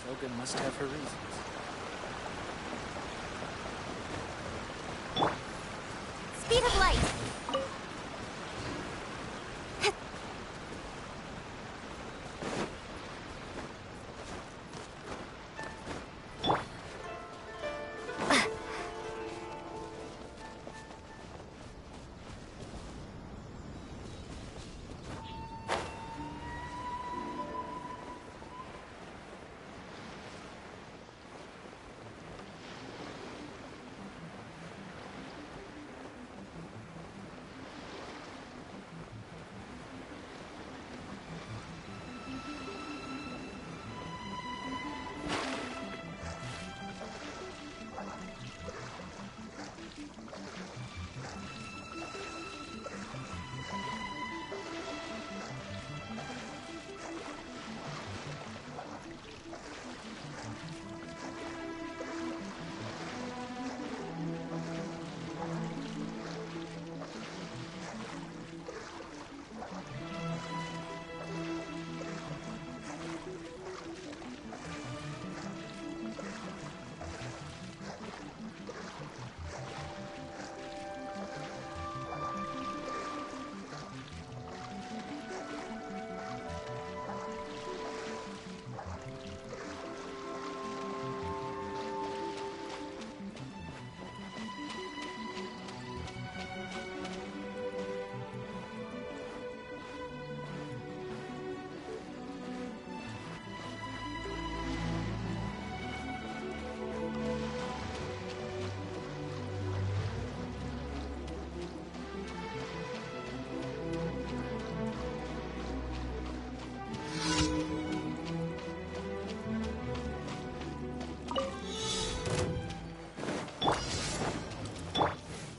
slogan must have her reasons. Speed of light!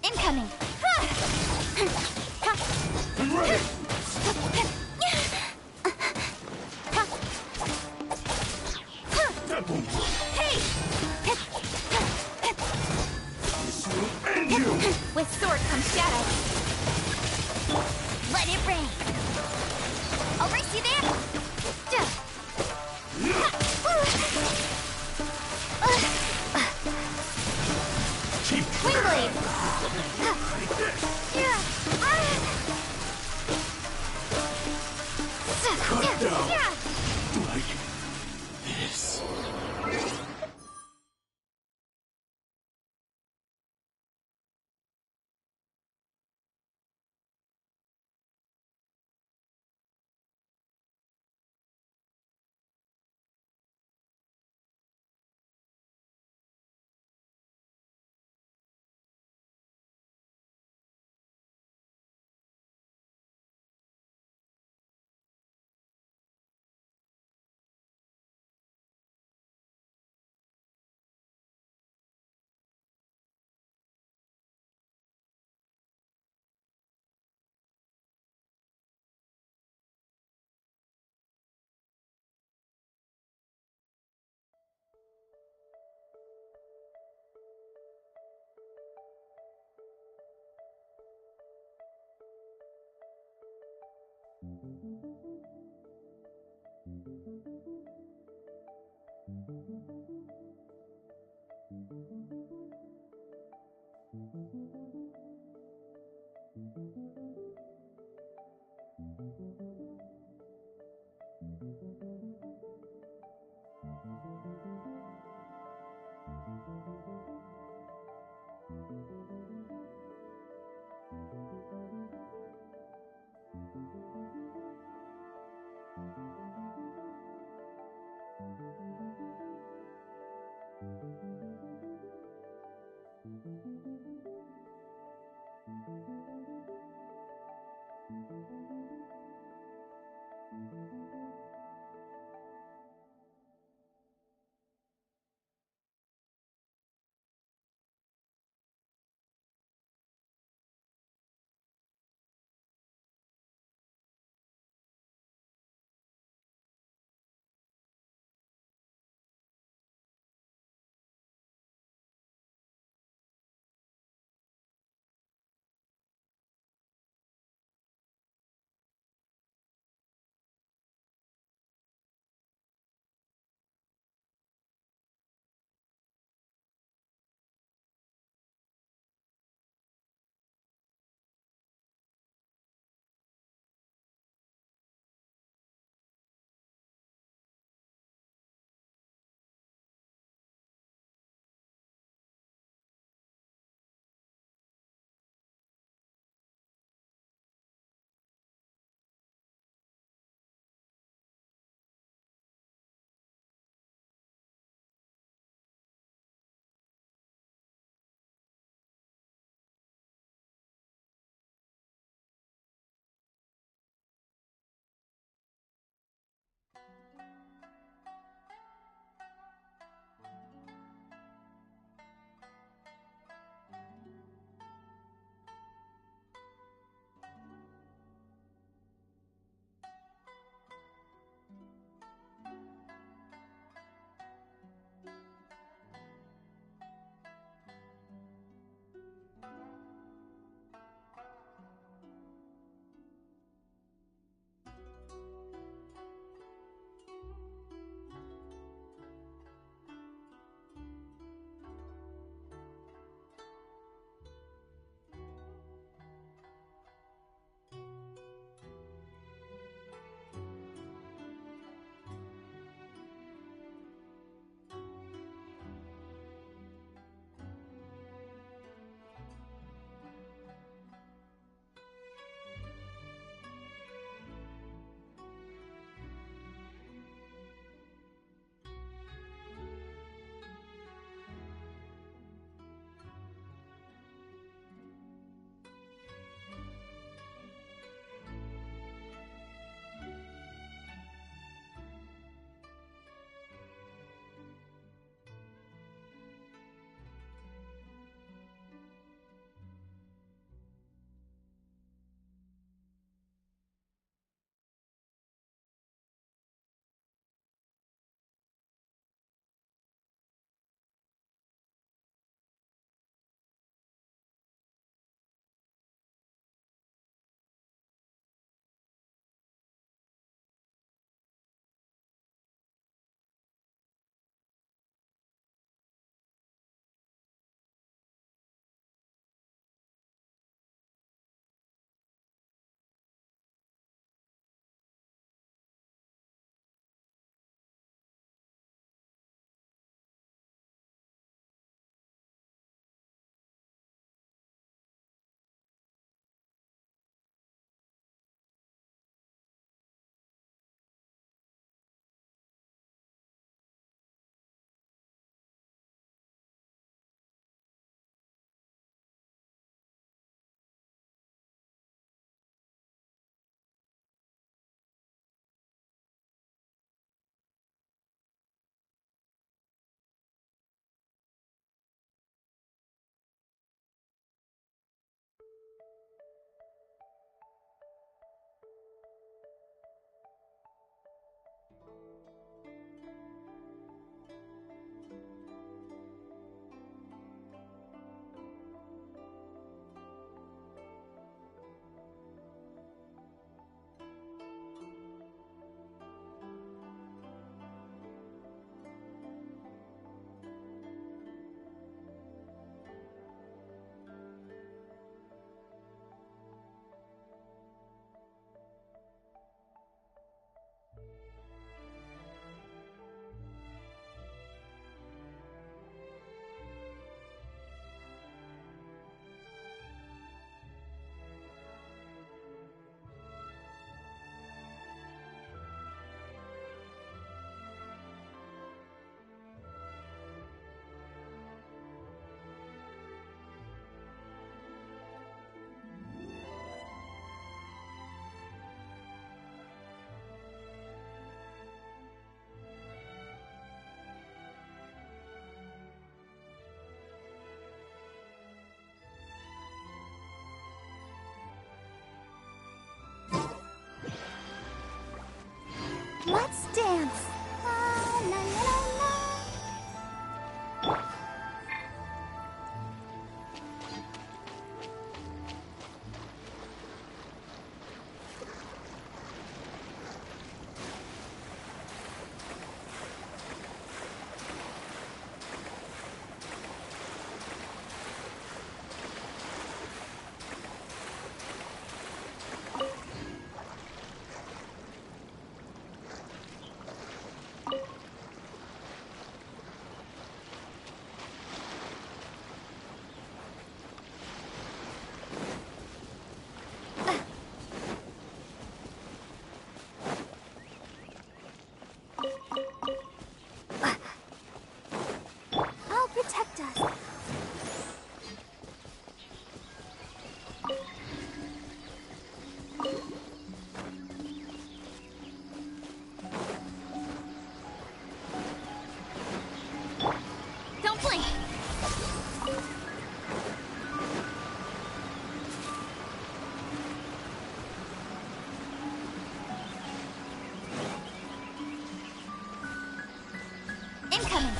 Incoming! Hey! This will end you! With sword comes shadow. Let it rain. I'll race you there. Wing blade. Cut down like this. Let's dance. La, la, la, la. I'll protect us. Don't blink. Incoming.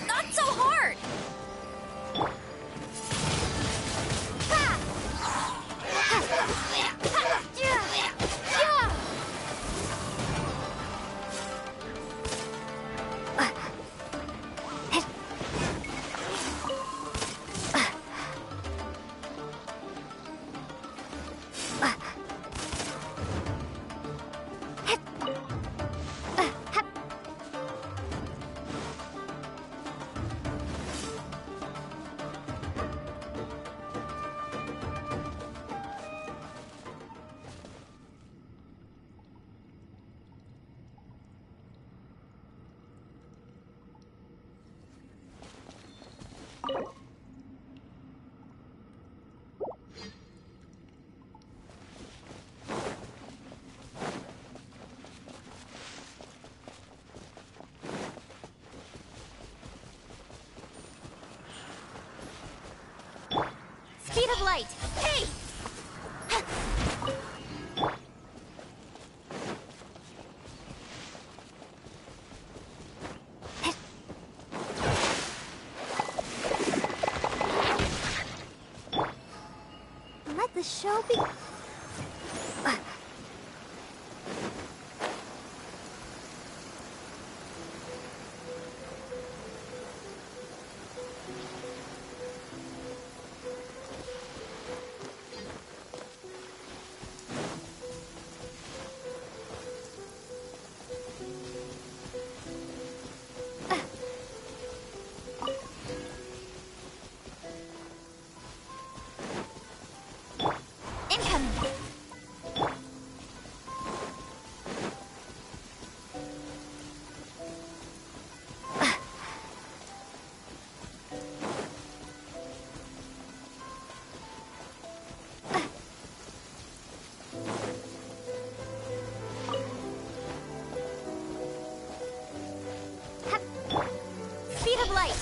Not so hard. Speed of light. Hey! Let the show be. Incoming. Speed of light.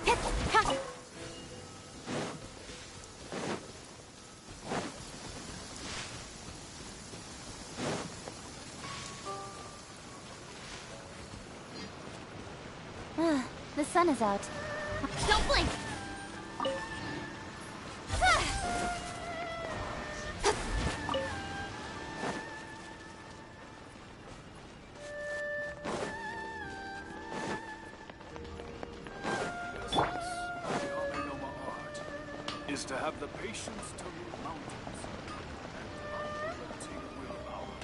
Hip, ha. The sun is out. Don't blink! Is to have the patience to move mountains and unrelenting willpower.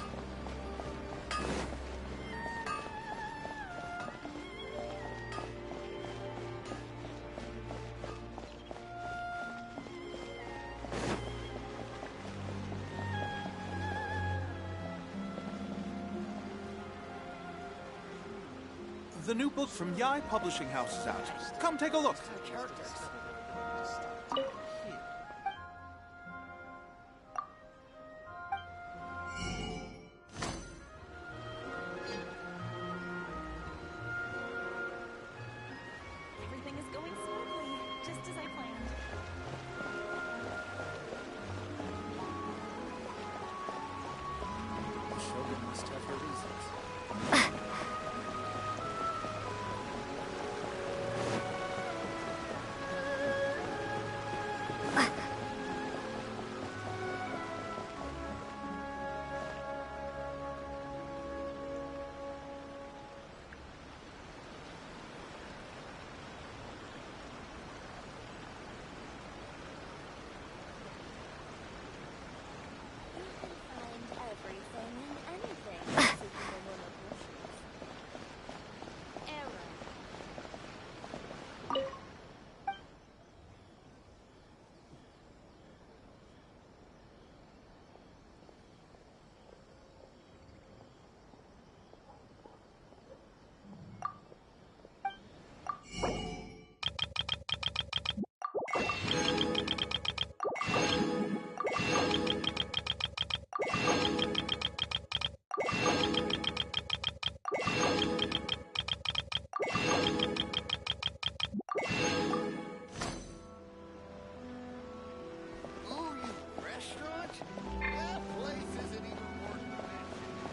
The new book from Yai Publishing House is out. Come take a look. Everything is going smoothly, just as I planned. The Shogun must have her reasons. Find everything and anything seeking the one of wishes. Error. Ooh, you restaurant? That place isn't even worth mentioning.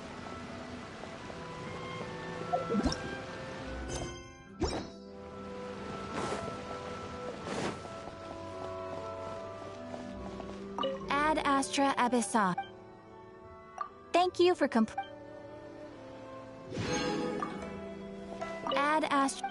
Ad Astra Abyssa. Thank you for Ad Astra.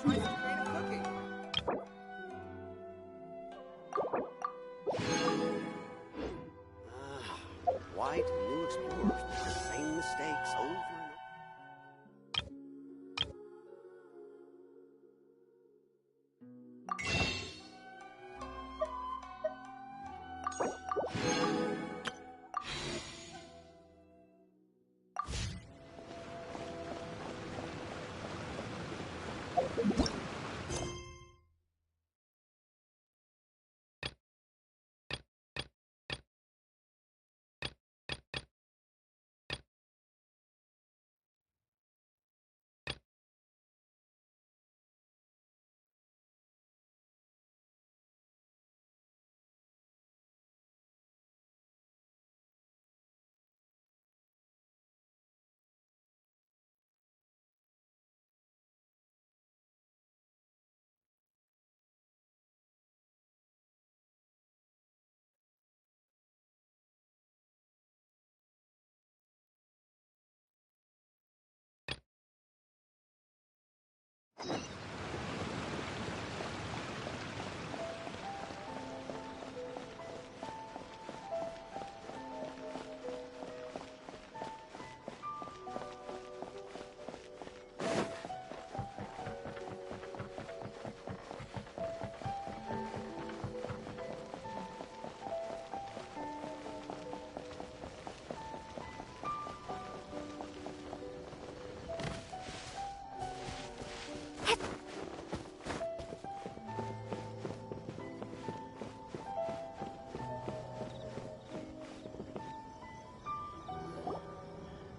Try some creative cooking. Why do new explorers make the same mistakes over and over?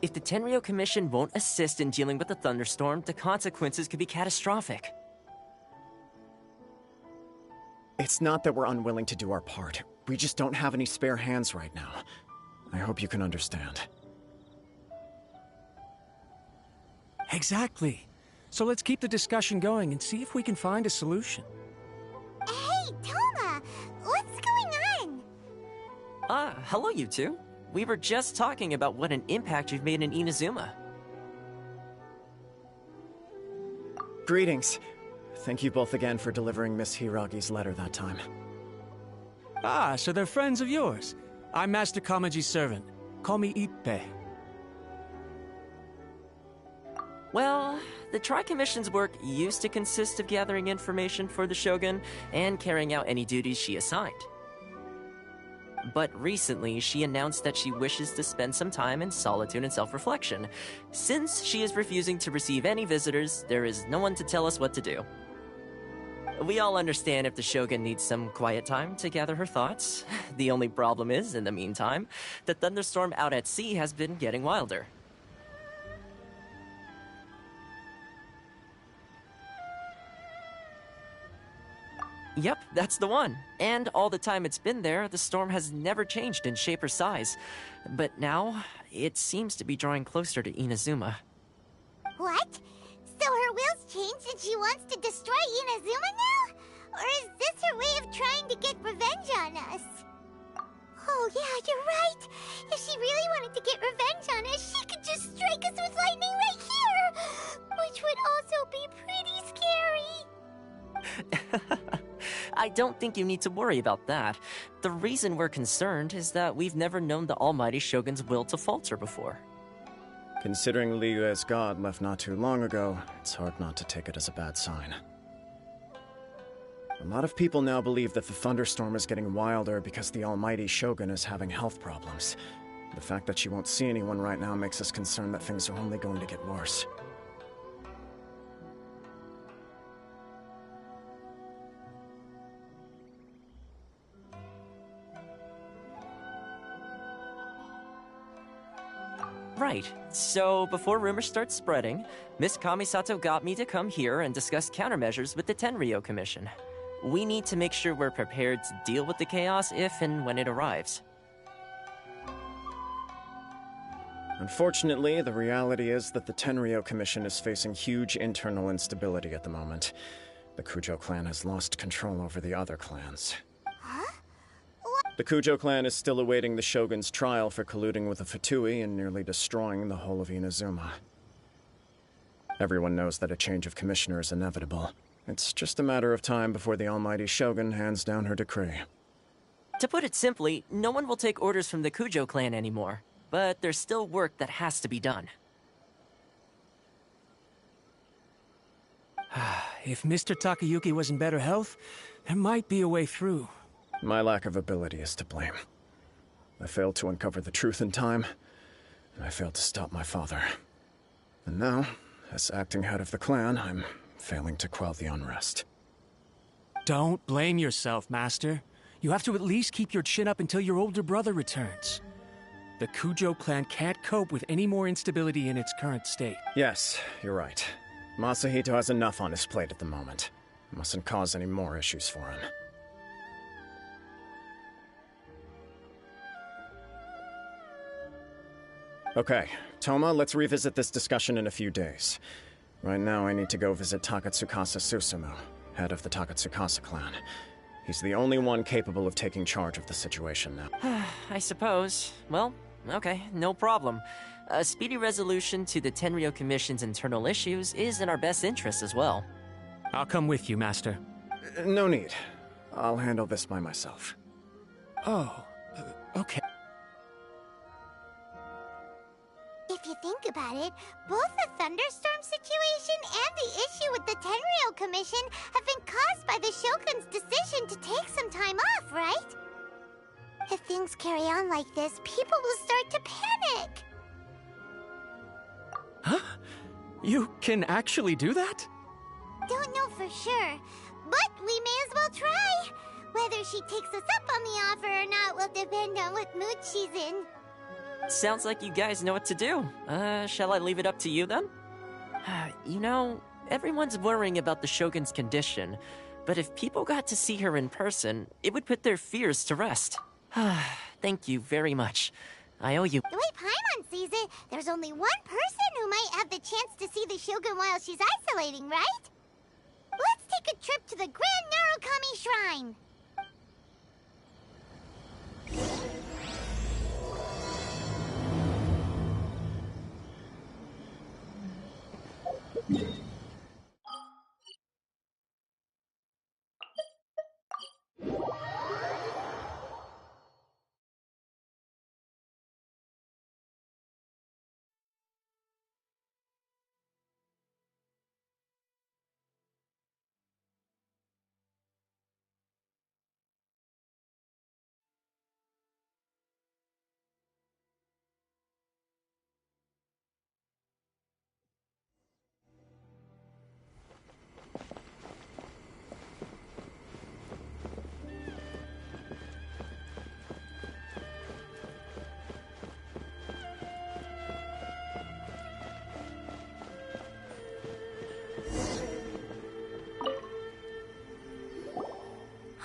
If the Tenryou Commission won't assist in dealing with the thunderstorm, the consequences could be catastrophic. It's not that we're unwilling to do our part. We just don't have any spare hands right now. I hope you can understand. Exactly. So let's keep the discussion going and see if we can find a solution. Hey, Toma! What's going on? Hello you two. We were just talking about what an impact you've made in Inazuma. Greetings. Thank you both again for delivering Miss Hiragi's letter that time. Ah, so they're friends of yours. I'm Master Kamaji's servant. Call me Ippe. Well, the Tri-Commission's work used to consist of gathering information for the Shogun and carrying out any duties she assigned. But recently, she announced that she wishes to spend some time in solitude and self-reflection. Since she is refusing to receive any visitors, there is no one to tell us what to do. We all understand if the Shogun needs some quiet time to gather her thoughts. The only problem is, in the meantime, the thunderstorm out at sea has been getting wilder. Yep, that's the one. And all the time it's been there, the storm has never changed in shape or size. But now, it seems to be drawing closer to Inazuma. What? So her will's changed and she wants to destroy Inazuma now? Or is this her way of trying to get revenge on us? Oh yeah, you're right. If she really wanted to get revenge on us, she could just strike us with lightning right here! Which would also be pretty scary. I don't think you need to worry about that. The reason we're concerned is that we've never known the Almighty Shogun's will to falter before. Considering Liyue's god left not too long ago, it's hard not to take it as a bad sign. A lot of people now believe that the thunderstorm is getting wilder because the Almighty Shogun is having health problems. The fact that she won't see anyone right now makes us concerned that things are only going to get worse. Right. So, before rumors start spreading, Miss Kamisato got me to come here and discuss countermeasures with the Tenryou Commission. We need to make sure we're prepared to deal with the chaos if and when it arrives. Unfortunately, the reality is that the Tenryou Commission is facing huge internal instability at the moment. The Kujo clan has lost control over the other clans. The Kujo clan is still awaiting the Shogun's trial for colluding with the Fatui and nearly destroying the whole of Inazuma. Everyone knows that a change of commissioner is inevitable. It's just a matter of time before the Almighty Shogun hands down her decree. To put it simply, no one will take orders from the Kujo clan anymore. But there's still work that has to be done. If Mr. Takayuki was in better health, there might be a way through. My lack of ability is to blame. I failed to uncover the truth in time, and I failed to stop my father. And now, as acting head of the clan, I'm failing to quell the unrest. Don't blame yourself, Master. You have to at least keep your chin up until your older brother returns. The Kujo clan can't cope with any more instability in its current state. Yes, you're right. Masahito has enough on his plate at the moment. Mustn't cause any more issues for him. Okay, Toma, let's revisit this discussion in a few days. Right now, I need to go visit Takatsukasa Susumu, head of the Takatsukasa clan. He's the only one capable of taking charge of the situation now. I suppose. Well, okay, no problem. A speedy resolution to the Tenryou Commission's internal issues is in our best interest as well. I'll come with you, Master. No need. I'll handle this by myself. Oh, okay. If you think about it, both the thunderstorm situation and the issue with the Tenryou Commission have been caused by the Shogun's decision to take some time off, right? If things carry on like this, people will start to panic. Huh? You can actually do that? Don't know for sure, but we may as well try. Whether she takes us up on the offer or not will depend on what mood she's in. Sounds like you guys know what to do. Shall I leave it up to you then? You know, everyone's worrying about the Shogun's condition, but if people got to see her in person, it would put their fears to rest. Thank you very much. I owe you. The way Paimon sees it, there's only one person who might have the chance to see the Shogun while she's isolating, right? Let's take a trip to the Grand Narukami Shrine.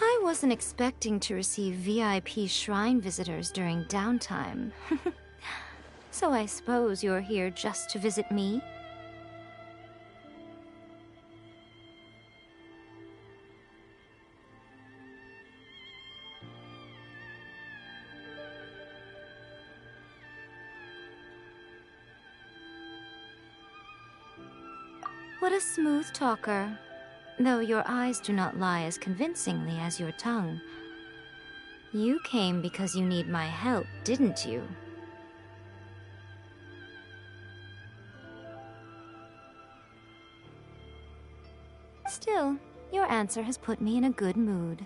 I wasn't expecting to receive VIP shrine visitors during downtime. So I suppose you're here just to visit me? What a smooth talker. Though your eyes do not lie as convincingly as your tongue. You came because you need my help, didn't you? Still, your answer has put me in a good mood.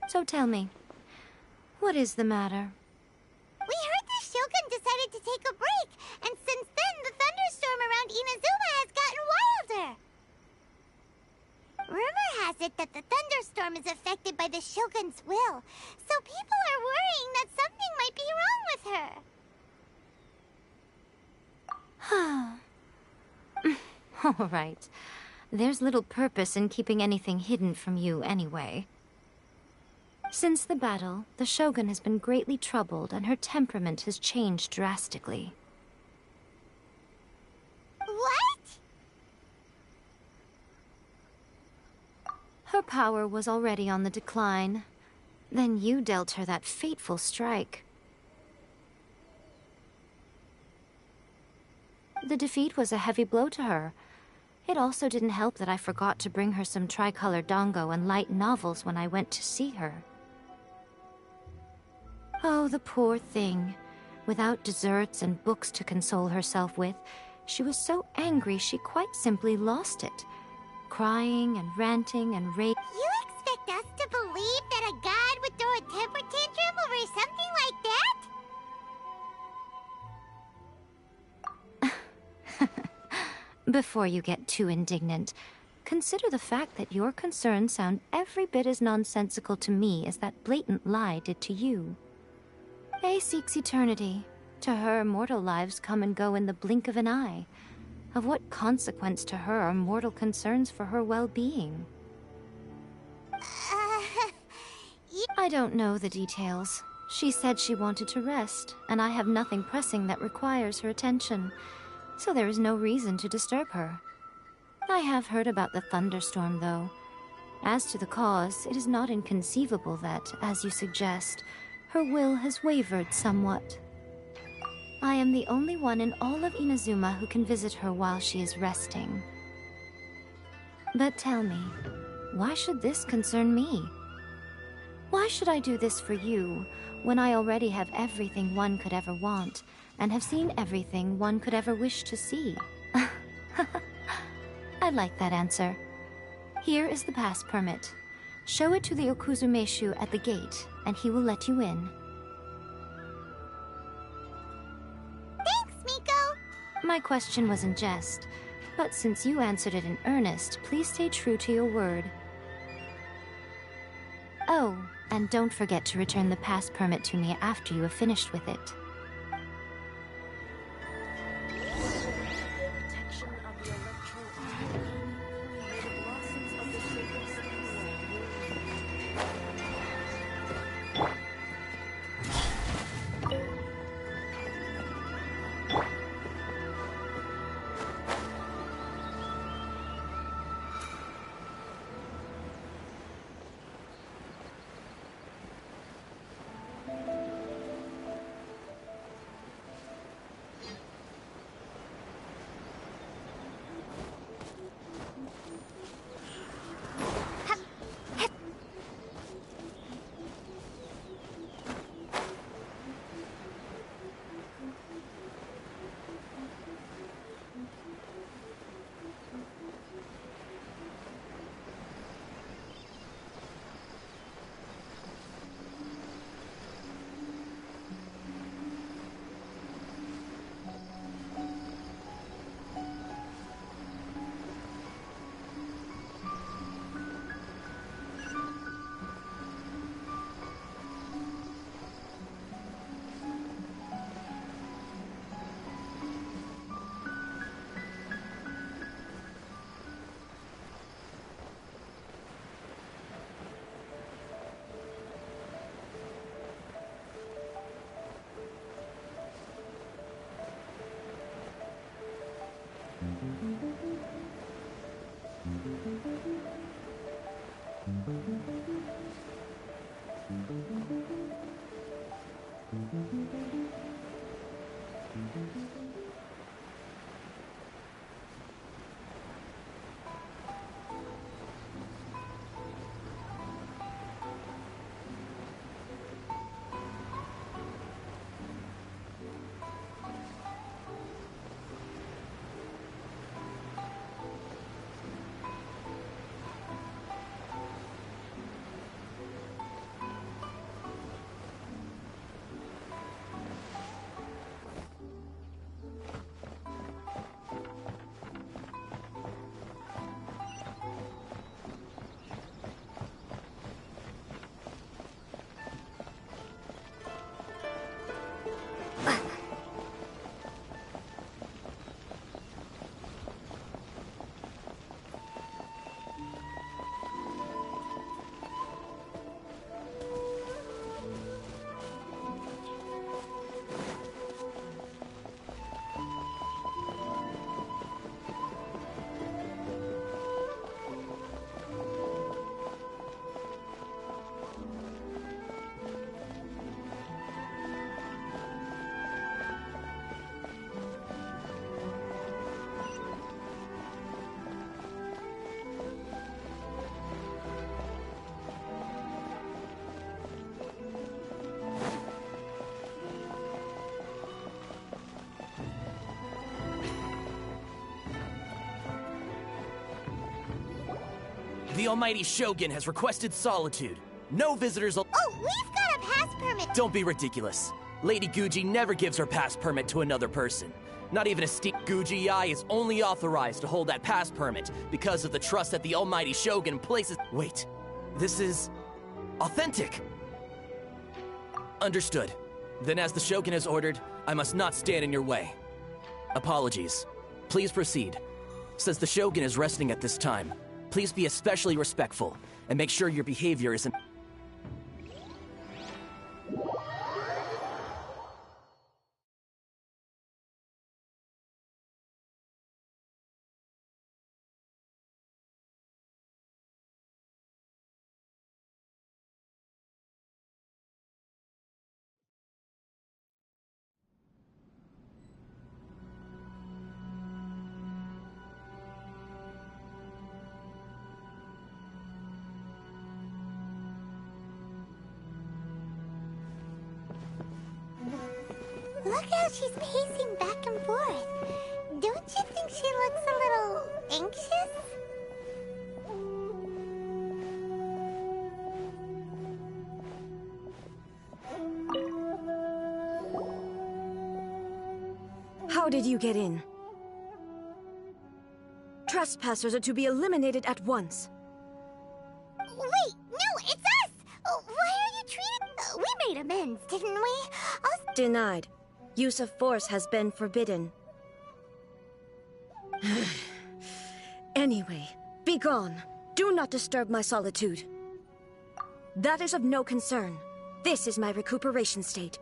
So tell me, what is the matter? We heard the Shogun decided to take a break, and since then the thunderstorm around Inazuma has gotten wilder. Rumor has it that the thunderstorm is affected by the Shogun's will, so people are worrying that something might be wrong with her. All right. There's little purpose in keeping anything hidden from you anyway. Since the battle, the Shogun has been greatly troubled and her temperament has changed drastically. What? Her power was already on the decline. Then you dealt her that fateful strike. The defeat was a heavy blow to her. It also didn't help that I forgot to bring her some tricolor dango and light novels when I went to see her. Oh, the poor thing. Without desserts and books to console herself with, she was so angry she quite simply lost it. Crying and ranting and raving. You expect us to believe that a god would throw a temper tantrum over something like that? Before you get too indignant, consider the fact that your concerns sound every bit as nonsensical to me as that blatant lie did to you. Faye seeks eternity. To her, mortal lives come and go in the blink of an eye. Of what consequence to her are mortal concerns for her well-being? I don't know the details. She said she wanted to rest, and I have nothing pressing that requires her attention, so there is no reason to disturb her. I have heard about the thunderstorm, though. As to the cause, it is not inconceivable that, as you suggest, her will has wavered somewhat. I am the only one in all of Inazuma who can visit her while she is resting. But tell me, why should this concern me? Why should I do this for you, when I already have everything one could ever want, and have seen everything one could ever wish to see? I like that answer. Here is the pass permit. Show it to the Okuzumeshu at the gate, and he will let you in. Thanks, Miko! My question was in jest, but since you answered it in earnest, please stay true to your word. Oh, and don't forget to return the pass permit to me after you have finished with it. The almighty Shogun has requested solitude. No visitors al- Oh, we've got a pass permit! Don't be ridiculous. Lady Guji never gives her pass permit to another person. Not even a Guji is only authorized to hold that pass permit because of the trust that the almighty Shogun places- Wait, this is... authentic! Understood. Then as the Shogun has ordered, I must not stand in your way. Apologies. Please proceed. Since the Shogun is resting at this time, please be especially respectful, and make sure your behavior isn't... Look how she's pacing back and forth. Don't you think she looks a little anxious? How did you get in? Trespassers are to be eliminated at once. Wait, no, it's us! Why are you treated... we made amends, didn't we? Denied. Use of force has been forbidden. Anyway, be gone. Do not disturb my solitude. That is of no concern. This is my recuperation state.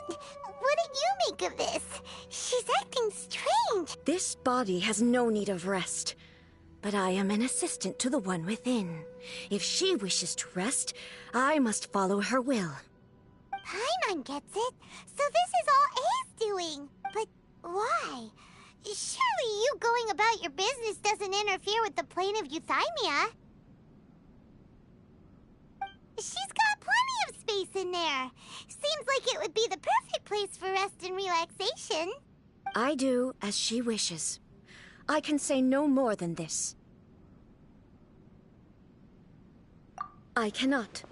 What did you make of this? She's acting strange. This body has no need of rest. But I am an assistant to the one within. If she wishes to rest, I must follow her will. Paimon gets it. So this is all A's doing. But why? Surely you going about your business doesn't interfere with the plane of euthymia. She's got plenty of space in there. Seems like it would be the perfect place for rest and relaxation. I do as she wishes. I can say no more than this. I cannot.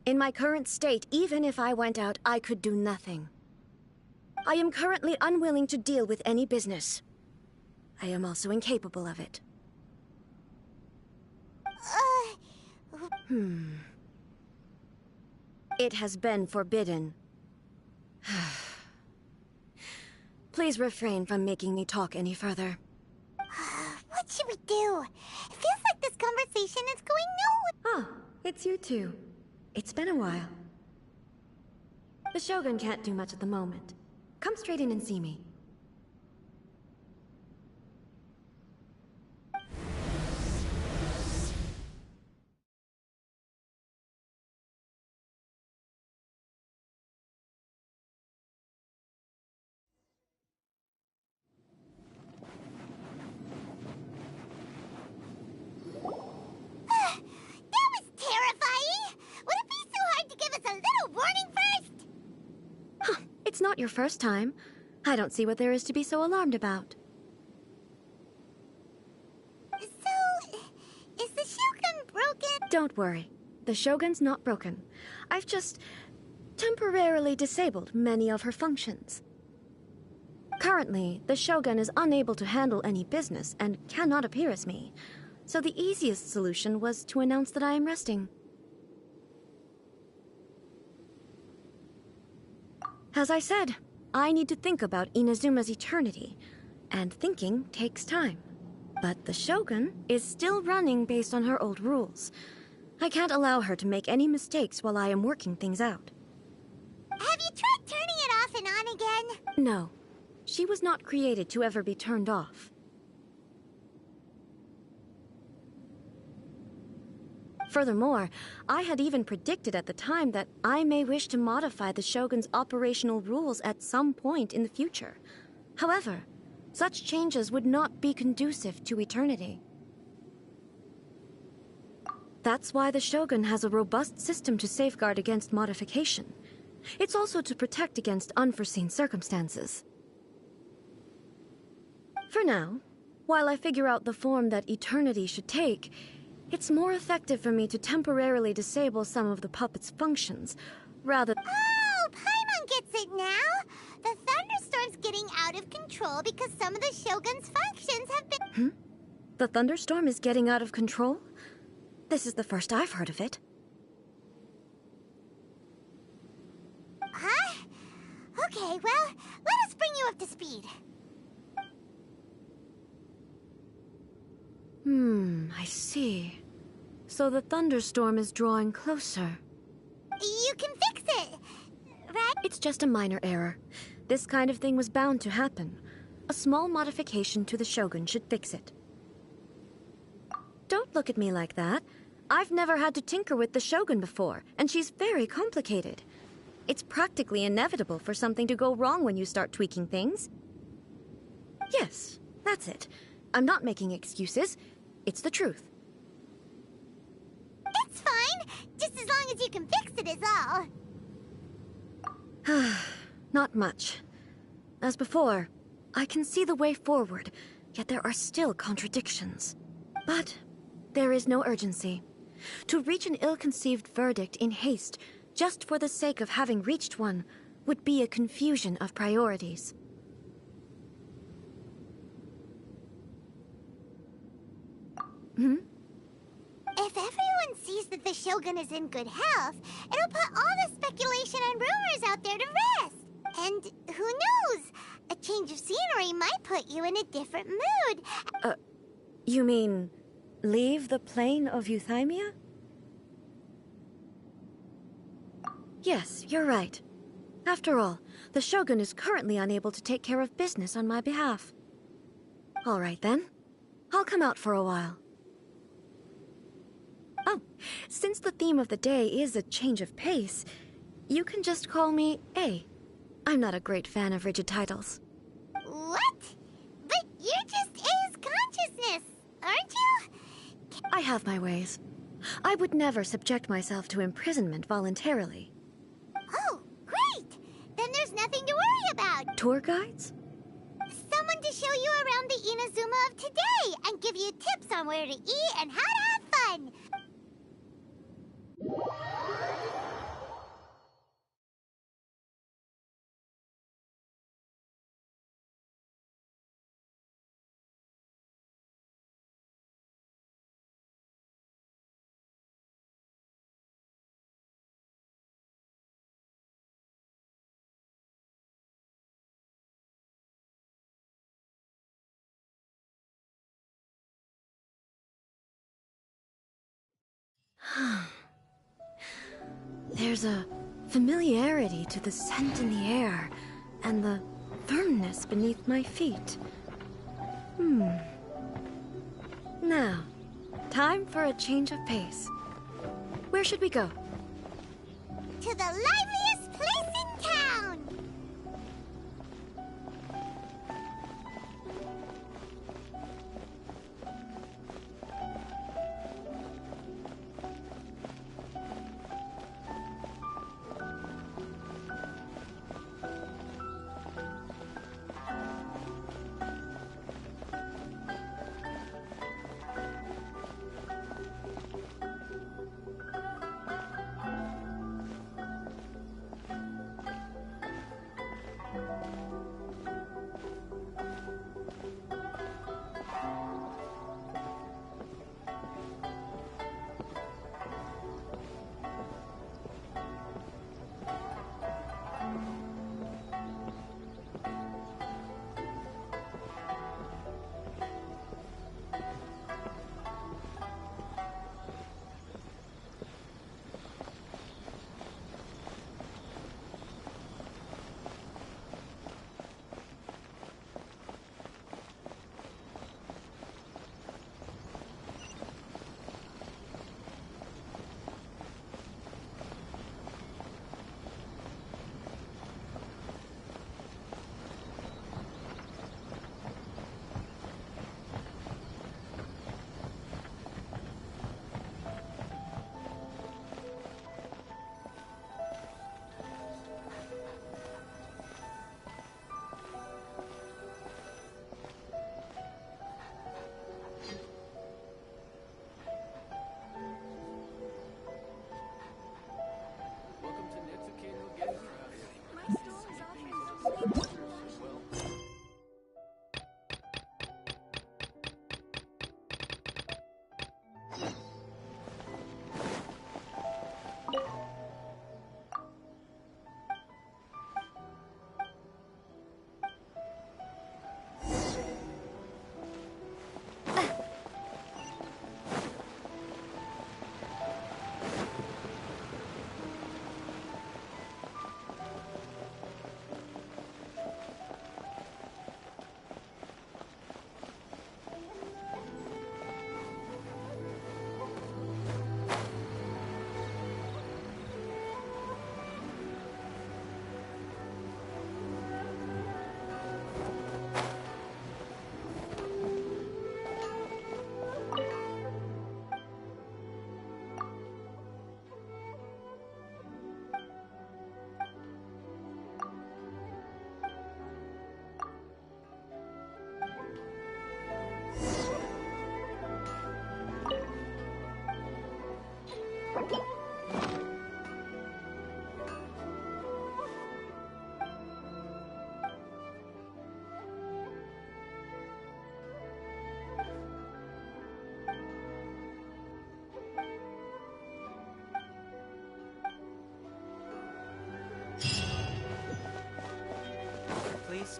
In my current state, even if I went out, I could do nothing. I am currently unwilling to deal with any business. I am also incapable of it. It has been forbidden. Please refrain from making me talk any further. What should we do? It feels like this conversation is going nowhere. Ah, it's you two. It's been a while. The Shogun can't do much at the moment. Come straight in and see me. not your first time. I don't see what there is to be so alarmed about. So, is the Shogun broken? Don't worry. The Shogun's not broken. I've just temporarily disabled many of her functions. Currently, the Shogun is unable to handle any business and cannot appear as me. So the easiest solution was to announce that I am resting. As I said, I need to think about Inazuma's eternity, and thinking takes time. But the Shogun is still running based on her old rules. I can't allow her to make any mistakes while I am working things out. Have you tried turning it off and on again? No. She was not created to ever be turned off. Furthermore, I had even predicted at the time that I may wish to modify the Shogun's operational rules at some point in the future. However, such changes would not be conducive to eternity. That's why the Shogun has a robust system to safeguard against modification. It's also to protect against unforeseen circumstances. For now, while I figure out the form that eternity should take, it's more effective for me to temporarily disable some of the puppet's functions, rather— Oh, Paimon gets it now! The thunderstorm's getting out of control because some of the Shogun's functions have been— The thunderstorm is getting out of control? This is the first I've heard of it. Huh? Okay, well, let us bring you up to speed. I see. So the thunderstorm is drawing closer. You can fix it, right? It's just a minor error. This kind of thing was bound to happen. A small modification to the Shogun should fix it. Don't look at me like that. I've never had to tinker with the Shogun before, and she's very complicated. It's practically inevitable for something to go wrong when you start tweaking things. Yes, that's it. I'm not making excuses. It's the truth. It's fine, just as long as you can fix it is all. Not much. As before, I can see the way forward, yet there are still contradictions. But there is no urgency. To reach an ill-conceived verdict in haste, just for the sake of having reached one, would be a confusion of priorities. If everyone sees that the Shogun is in good health, it'll put all the speculation and rumors out there to rest. And who knows? A change of scenery might put you in a different mood. You mean leave the plane of euthymia? Yes, you're right. After all, the Shogun is currently unable to take care of business on my behalf. All right then. I'll come out for a while. Oh, since the theme of the day is a change of pace, you can just call me A. I'm not a great fan of rigid titles. What? But you're just A's consciousness, aren't you? I have my ways. I would never subject myself to imprisonment voluntarily. Oh, great! Then there's nothing to worry about. Tour guides? Someone to show you around the Inazuma of today and give you tips on where to eat and how to have fun. There's a familiarity to the scent in the air, and the firmness beneath my feet. Now, time for a change of pace. Where should we go? To the liveliest place in town!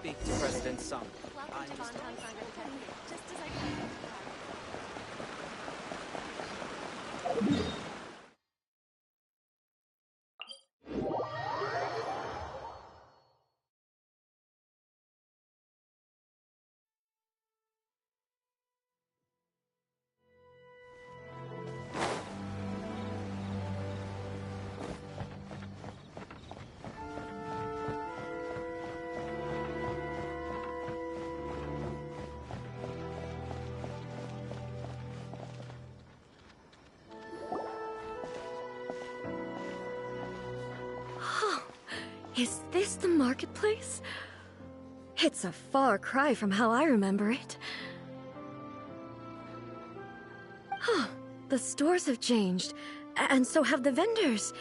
speak to President Sung. Welcome to Von just as I planned. Is this the marketplace? It's a far cry from how I remember it. Huh. The stores have changed, and so have the vendors.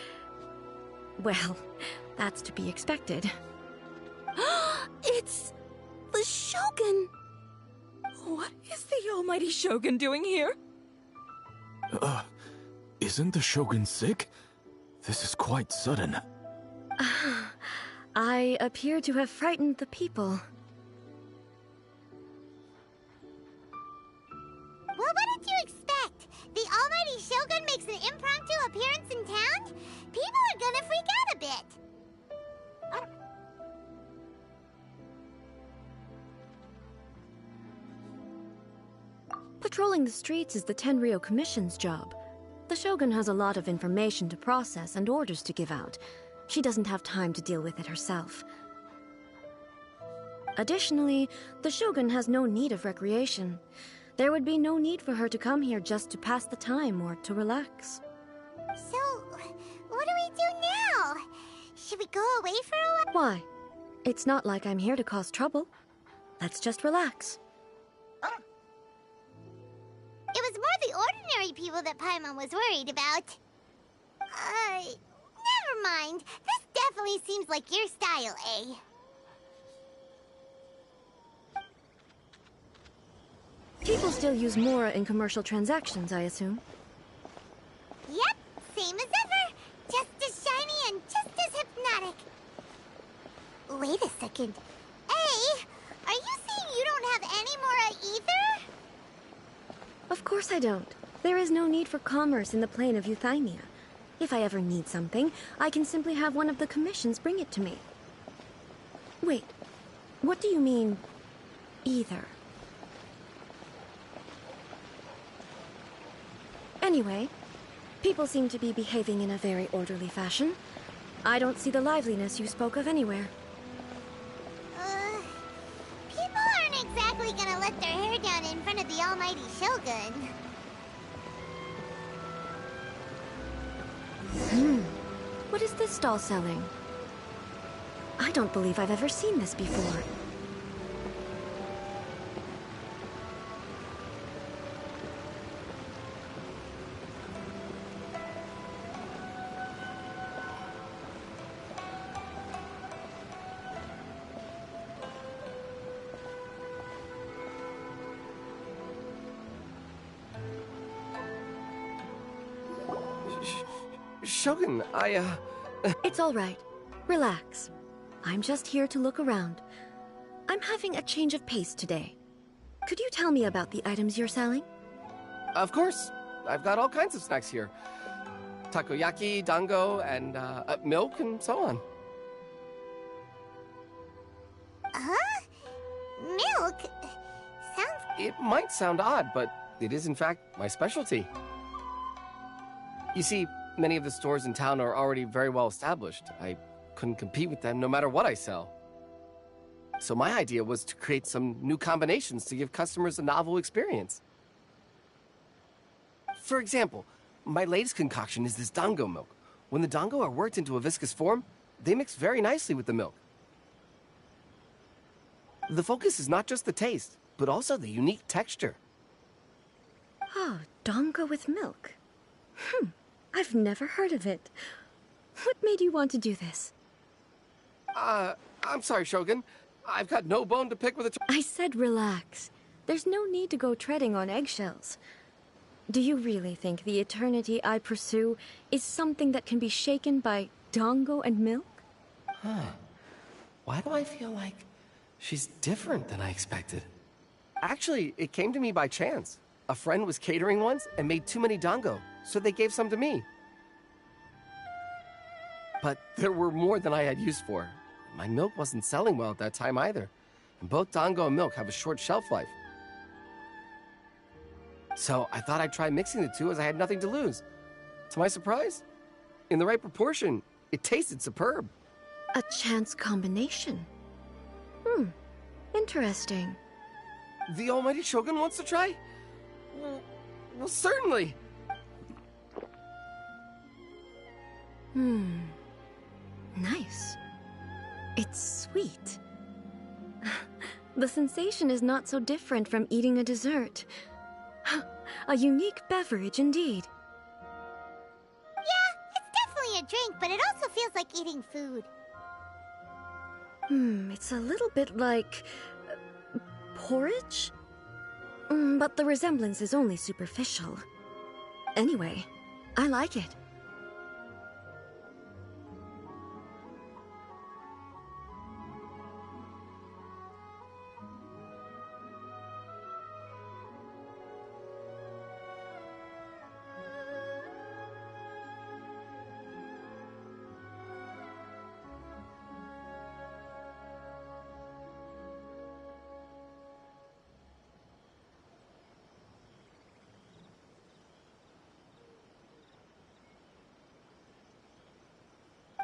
Well, that's to be expected. It's the Shogun! What is the almighty Shogun doing here? Isn't the Shogun sick? This is quite sudden. I appear to have frightened the people. Well, what did you expect? The almighty Shogun makes an impromptu appearance in town? People are gonna freak out a bit. Patrolling the streets is the Tenryou Commission's job. The Shogun has a lot of information to process and orders to give out. She doesn't have time to deal with it herself. Additionally, the Shogun has no need of recreation. There would be no need for her to come here just to pass the time or to relax. So, what do we do now? Should we go away for a while? Why? It's not like I'm here to cause trouble. Let's just relax. It was more the ordinary people that Paimon was worried about. Never mind. This definitely seems like your style, eh? People still use Mora in commercial transactions, I assume. Yep, same as ever. Just as shiny and just as hypnotic. Wait a second. Hey, are you saying you don't have any Mora either? Of course I don't. There is no need for commerce in the plane of Euthymia. If I ever need something, I can simply have one of the commissions bring it to me. Wait, what do you mean, either? Anyway, people seem to be behaving in a very orderly fashion. I don't see the liveliness you spoke of anywhere. People aren't exactly gonna let their hair down in front of the almighty Shogun. What is this stall selling? I don't believe I've ever seen this before. Shogun, It's all right. Relax. I'm just here to look around. I'm having a change of pace today. Could you tell me about the items you're selling? Of course. I've got all kinds of snacks here. Takoyaki, dango, and milk, and so on. Huh? Milk? Sounds... It might sound odd, but it is in fact my specialty. You see, many of the stores in town are already very well established. I couldn't compete with them no matter what I sell. So my idea was to create some new combinations to give customers a novel experience. For example, my latest concoction is this dango milk. When the dango are worked into a viscous form, they mix very nicely with the milk. The focus is not just the taste, but also the unique texture. Oh, dango with milk. I've never heard of it. What made you want to do this? I'm sorry, Shogun. I've got no bone to pick with a... I said relax. There's no need to go treading on eggshells. Do you really think the eternity I pursue is something that can be shaken by dango and milk? Why do I feel like She's different than I expected. Actually, it came to me by chance. A friend was catering once and made too many dango, so they gave some to me. But there were more than I had use for. My milk wasn't selling well at that time either, and both dango and milk have a short shelf life. So I thought I'd try mixing the two as I had nothing to lose. To my surprise, in the right proportion, it tasted superb. A chance combination. Interesting. The almighty Shogun wants to try? Well, certainly. Nice. It's sweet. The sensation is not so different from eating a dessert. A unique beverage indeed. Yeah, it's definitely a drink, but it also feels like eating food. It's a little bit like... porridge? But the resemblance is only superficial. Anyway, I like it.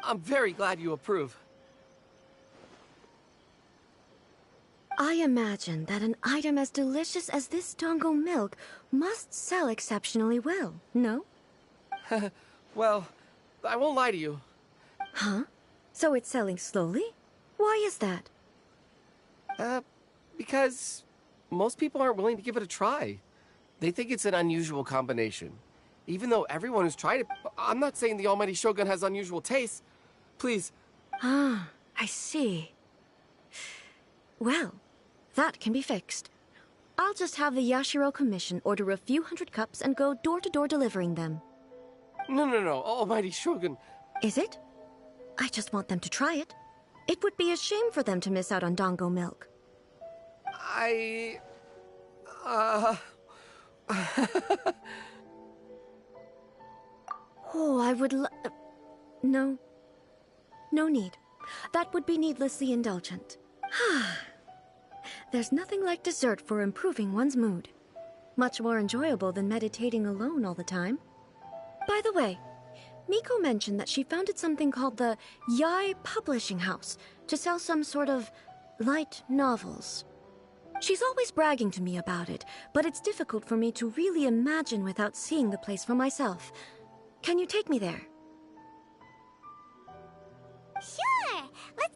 I'm very glad you approve. I imagine that an item as delicious as this dango milk must sell exceptionally well, no? Well, I won't lie to you. Huh? So it's selling slowly? Why is that? Because most people aren't willing to give it a try. They think it's an unusual combination. Even though everyone who's tried it, I'm not saying the almighty Shogun has unusual tastes. Please. Ah, I see. Well, that can be fixed. I'll just have the Yashiro Commission order a few hundred cups and go door-to-door delivering them. No, almighty Shogun. Is it? I just want them to try it. It would be a shame for them to miss out on dango milk. Oh, I would No. No need. That would be needlessly indulgent. There's nothing like dessert for improving one's mood. Much more enjoyable than meditating alone all the time. By the way, Miko mentioned that she founded something called the Yae Publishing House to sell some sort of light novels. She's always bragging to me about it, but it's difficult for me to really imagine without seeing the place for myself. Can you take me there? Sure, let's...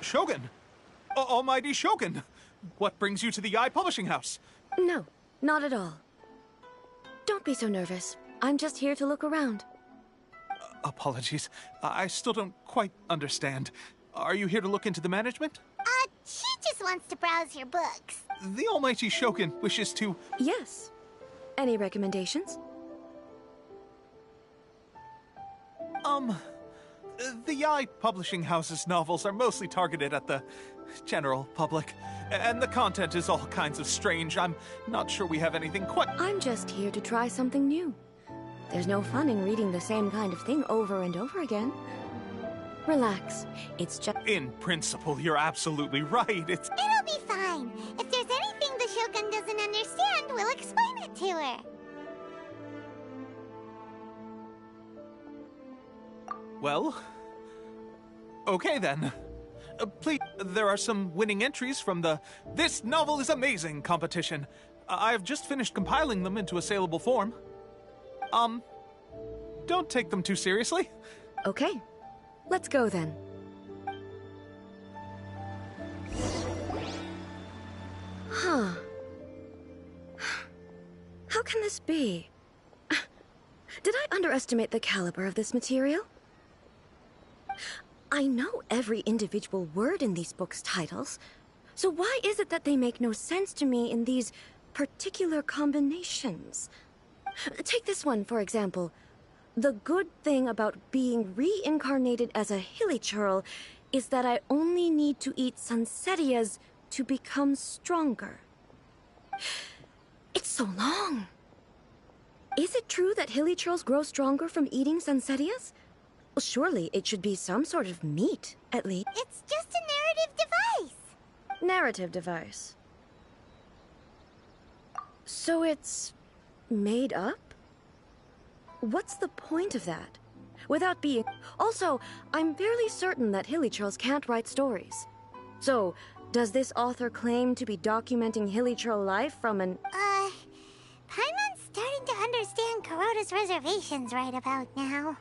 Shogun! Almighty Shogun! What brings you to the Yae Publishing House? No, not at all. Don't be so nervous. I'm just here to look around. Apologies. I still don't quite understand. Are you here to look into the management? She just wants to browse your books. The Almighty Shogun wishes to... Yes. Any recommendations? The Yae Publishing House's novels are mostly targeted at the general public, and the content is all kinds of strange. I'm not sure we have anything quite... I'm just here to try something new. There's no fun in reading the same kind of thing over and over again. Relax. It's just... In principle, you're absolutely right. It'll be fine. If there's anything the Shogun doesn't understand, we'll explain it to her. Well... okay then. Please, there are some winning entries from the This Novel is Amazing competition. I've just finished compiling them into a saleable form. Don't take them too seriously. Okay. Let's go then. How can this be? Did I underestimate the caliber of this material? I know every individual word in these books' titles, so why is it that they make no sense to me in these particular combinations? Take this one, for example. The good thing about being reincarnated as a hilly churl is that I only need to eat sunsettias to become stronger. It's so long. Is it true that hilly churls grow stronger from eating sunsettias? Well, surely it should be some sort of meat, at least. It's just a narrative device. Narrative device. So it's made up? What's the point of that? Without being... Also, I'm fairly certain that hilly churls can't write stories. So, does this author claim to be documenting hilly churl life from an... Paimon's starting to understand Kuroda's reservations right about now.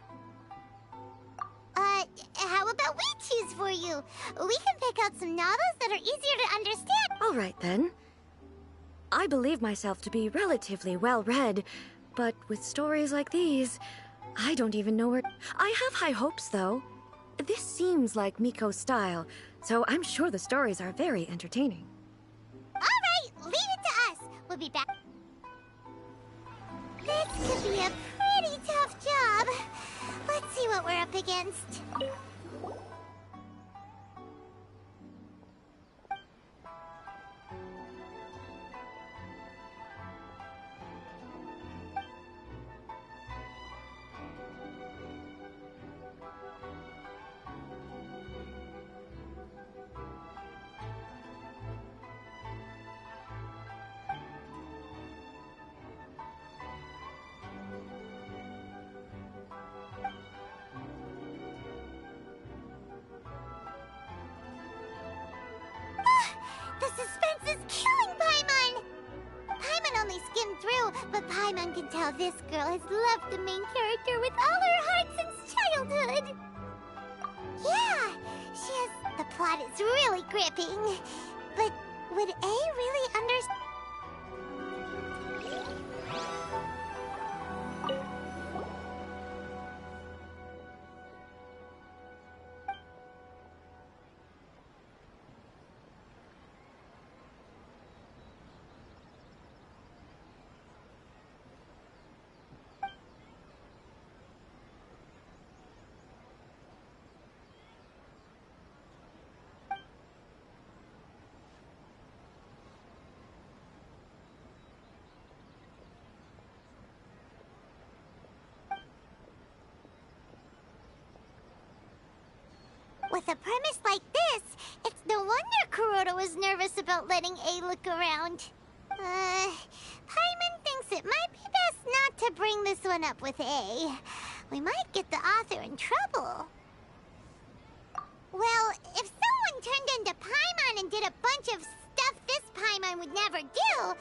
How about we choose for you? We can pick out some novels that are easier to understand. All right, then. I believe myself to be relatively well-read, but with stories like these, I don't even know where... I have high hopes, though. This seems like Miko's style, so I'm sure the stories are very entertaining. All right, leave it to us. We'll be back. This could be a pretty tough job. Let's see what we're up against. The suspense is killing Paimon! Paimon only skimmed through, but Paimon can tell this girl has loved the main character with all her heart since childhood. Yeah, the plot is really gripping. But would A really understand? With a premise like this, it's no wonder Kuroda was nervous about letting A look around. Paimon thinks it might be best not to bring this one up with A. We might get the author in trouble. Well, if someone turned into Paimon and did a bunch of stuff this Paimon would never do...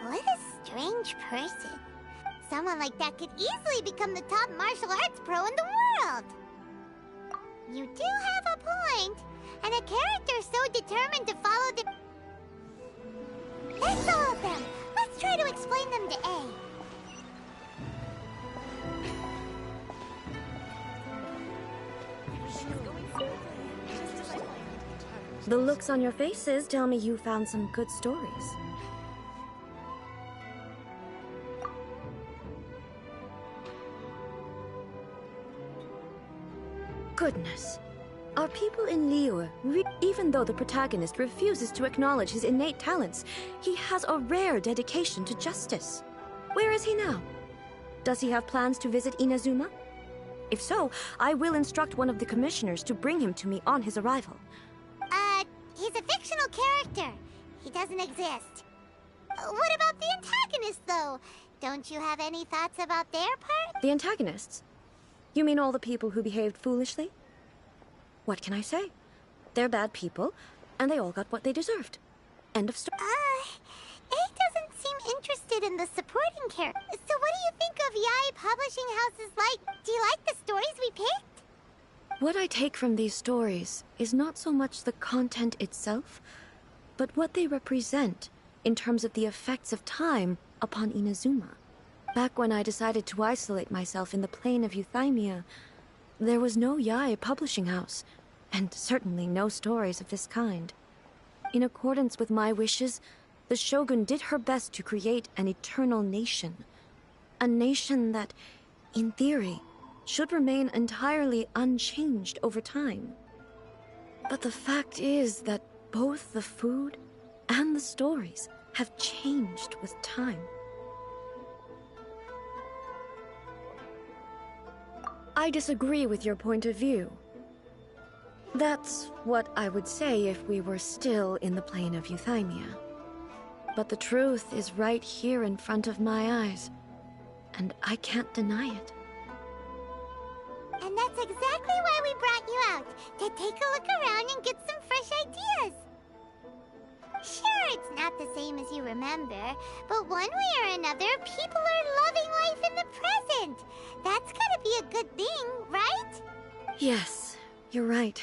What a strange person. Someone like that could easily become the top martial arts pro in the world. You do have a point. And a character so determined to follow the... That's all of them. Let's try to explain them to A. The looks on your faces tell me you found some good stories. Goodness. Are people in Liyue, even though the protagonist refuses to acknowledge his innate talents, he has a rare dedication to justice. Where is he now? Does he have plans to visit Inazuma? If so, I will instruct one of the commissioners to bring him to me on his arrival. He's a fictional character. He doesn't exist. What about the antagonist, though? Don't you have any thoughts about their part? The antagonists? You mean all the people who behaved foolishly? What can I say? They're bad people, and they all got what they deserved. End of story. A doesn't seem interested in the supporting characters. So what do you think of Yae Publishing House's like? Do you like the stories we picked? What I take from these stories is not so much the content itself, but what they represent in terms of the effects of time upon Inazuma. Back when I decided to isolate myself in the plane of euthymia, there was no Yae Publishing House, and certainly no stories of this kind. In accordance with my wishes, the Shogun did her best to create an eternal nation. A nation that, in theory, should remain entirely unchanged over time. But the fact is that both the food and the stories have changed with time. I disagree with your point of view. That's what I would say if we were still in the plane of euthymia. But the truth is right here in front of my eyes, and I can't deny it. And that's exactly why we brought you out, to take a look around and get some fresh ideas. Sure, it's not the same as you remember, but one way or another, people are loving life in the present. That's gotta be a good thing, right? Yes, you're right.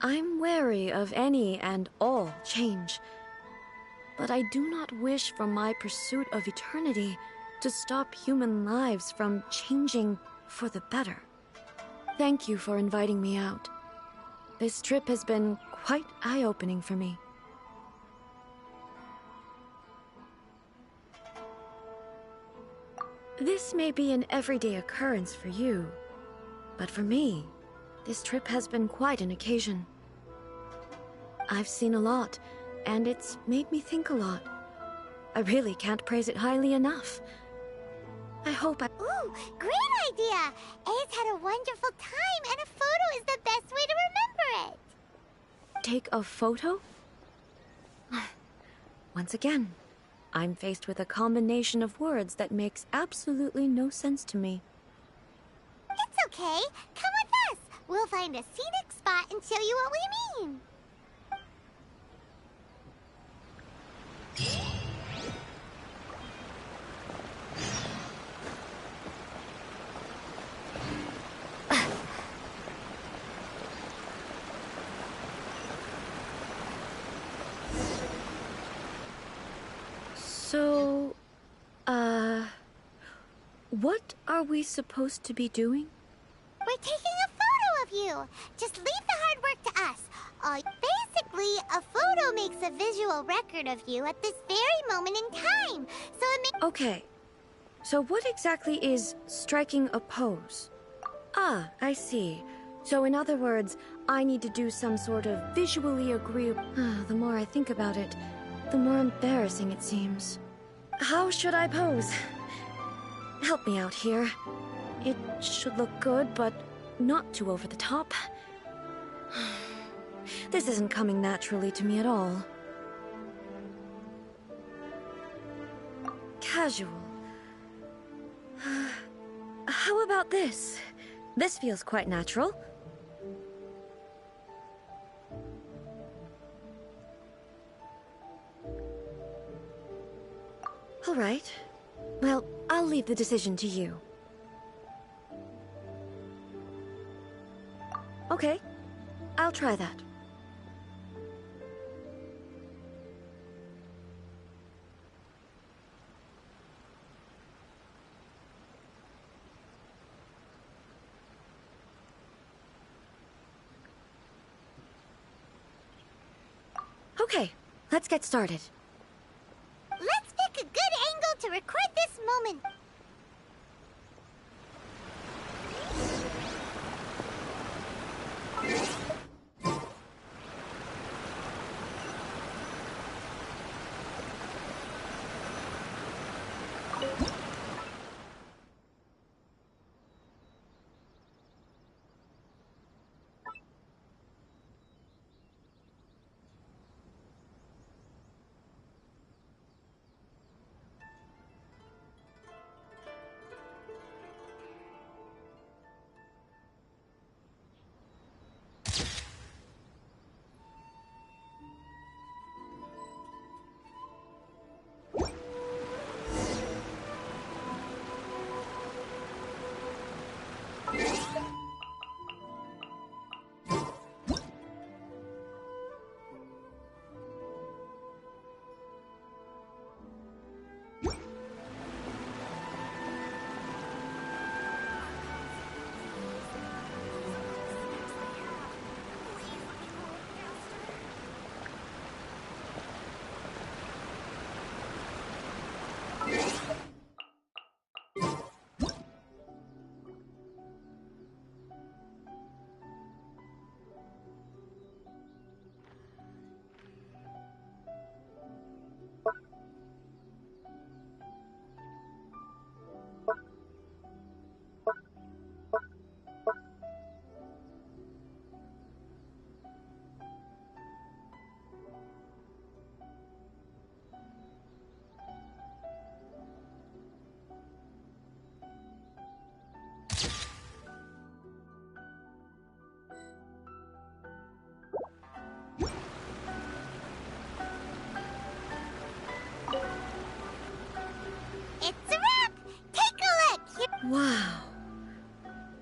I'm wary of any and all change, but I do not wish for my pursuit of eternity to stop human lives from changing for the better. Thank you for inviting me out. This trip has been quite eye-opening for me. This may be an everyday occurrence for you, but for me, this trip has been quite an occasion. I've seen a lot, and it's made me think a lot. I really can't praise it highly enough. I hope I... Ooh, great idea! A's had a wonderful time, and a photo is the best way to remember it. Take a photo? Once again, I'm faced with a combination of words that makes absolutely no sense to me. It's okay. Come with us. We'll find a scenic spot and show you what we mean. So, what are we supposed to be doing? We're taking a photo of you. Just leave the hard work to us. Basically, a photo makes a visual record of you at this very moment in time. So it makes... Okay. So what exactly is striking a pose? Ah, I see. So in other words, I need to do some sort of visually agreeable... The more I think about it, the more embarrassing it seems. How should I pose? Help me out here. It should look good, but not too over the top. This isn't coming naturally to me at all. Casual. How about this? This feels quite natural. All right. Well, I'll leave the decision to you. Okay. I'll try that. Okay, let's get started. Let's pick a good angle to record this moment. Wow.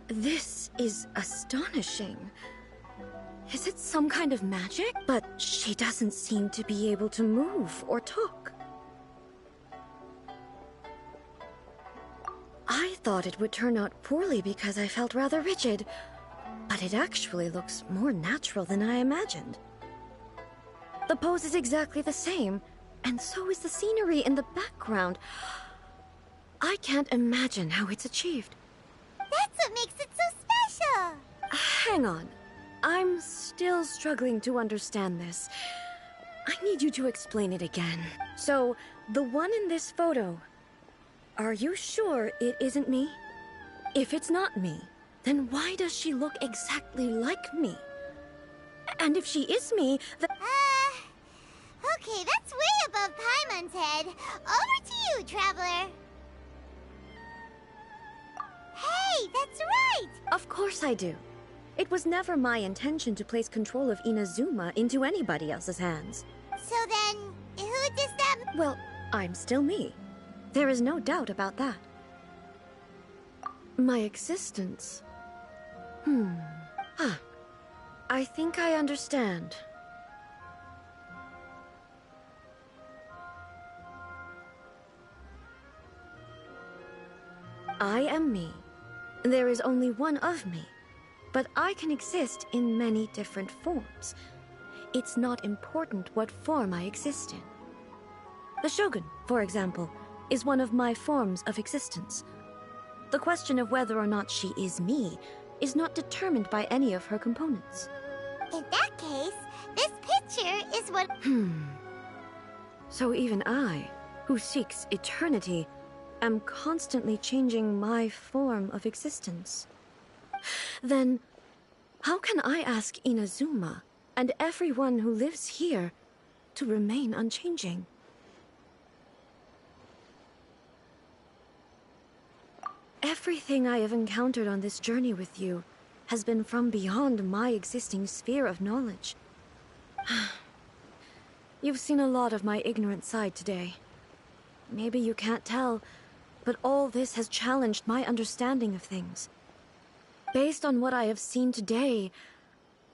This is astonishing. Is it some kind of magic? But she doesn't seem to be able to move or talk. I thought it would turn out poorly because I felt rather rigid, but it actually looks more natural than I imagined. The pose is exactly the same, and so is the scenery in the background. I can't imagine how it's achieved. That's what makes it so special! Hang on. I'm still struggling to understand this. I need you to explain it again. So, the one in this photo, are you sure it isn't me? If it's not me, then why does she look exactly like me? And if she is me, then... Okay, that's way above Paimon's head. Over to you, Traveler. Hey, that's right! Of course I do. It was never my intention to place control of Inazuma into anybody else's hands. So then, who does that... Well, I'm still me. There is no doubt about that. My existence... I think I understand. I am me. There is only one of me. But I can exist in many different forms. It's not important what form I exist in. The Shogun, for example, is one of my forms of existence. The question of whether or not she is me is not determined by any of her components. In that case, this picture is what... So even I, who seeks eternity, am constantly changing my form of existence. Then, how can I ask Inazuma and everyone who lives here to remain unchanging? Everything I have encountered on this journey with you has been from beyond my existing sphere of knowledge. You've seen a lot of my ignorant side today. Maybe you can't tell, but all this has challenged my understanding of things. Based on what I have seen today,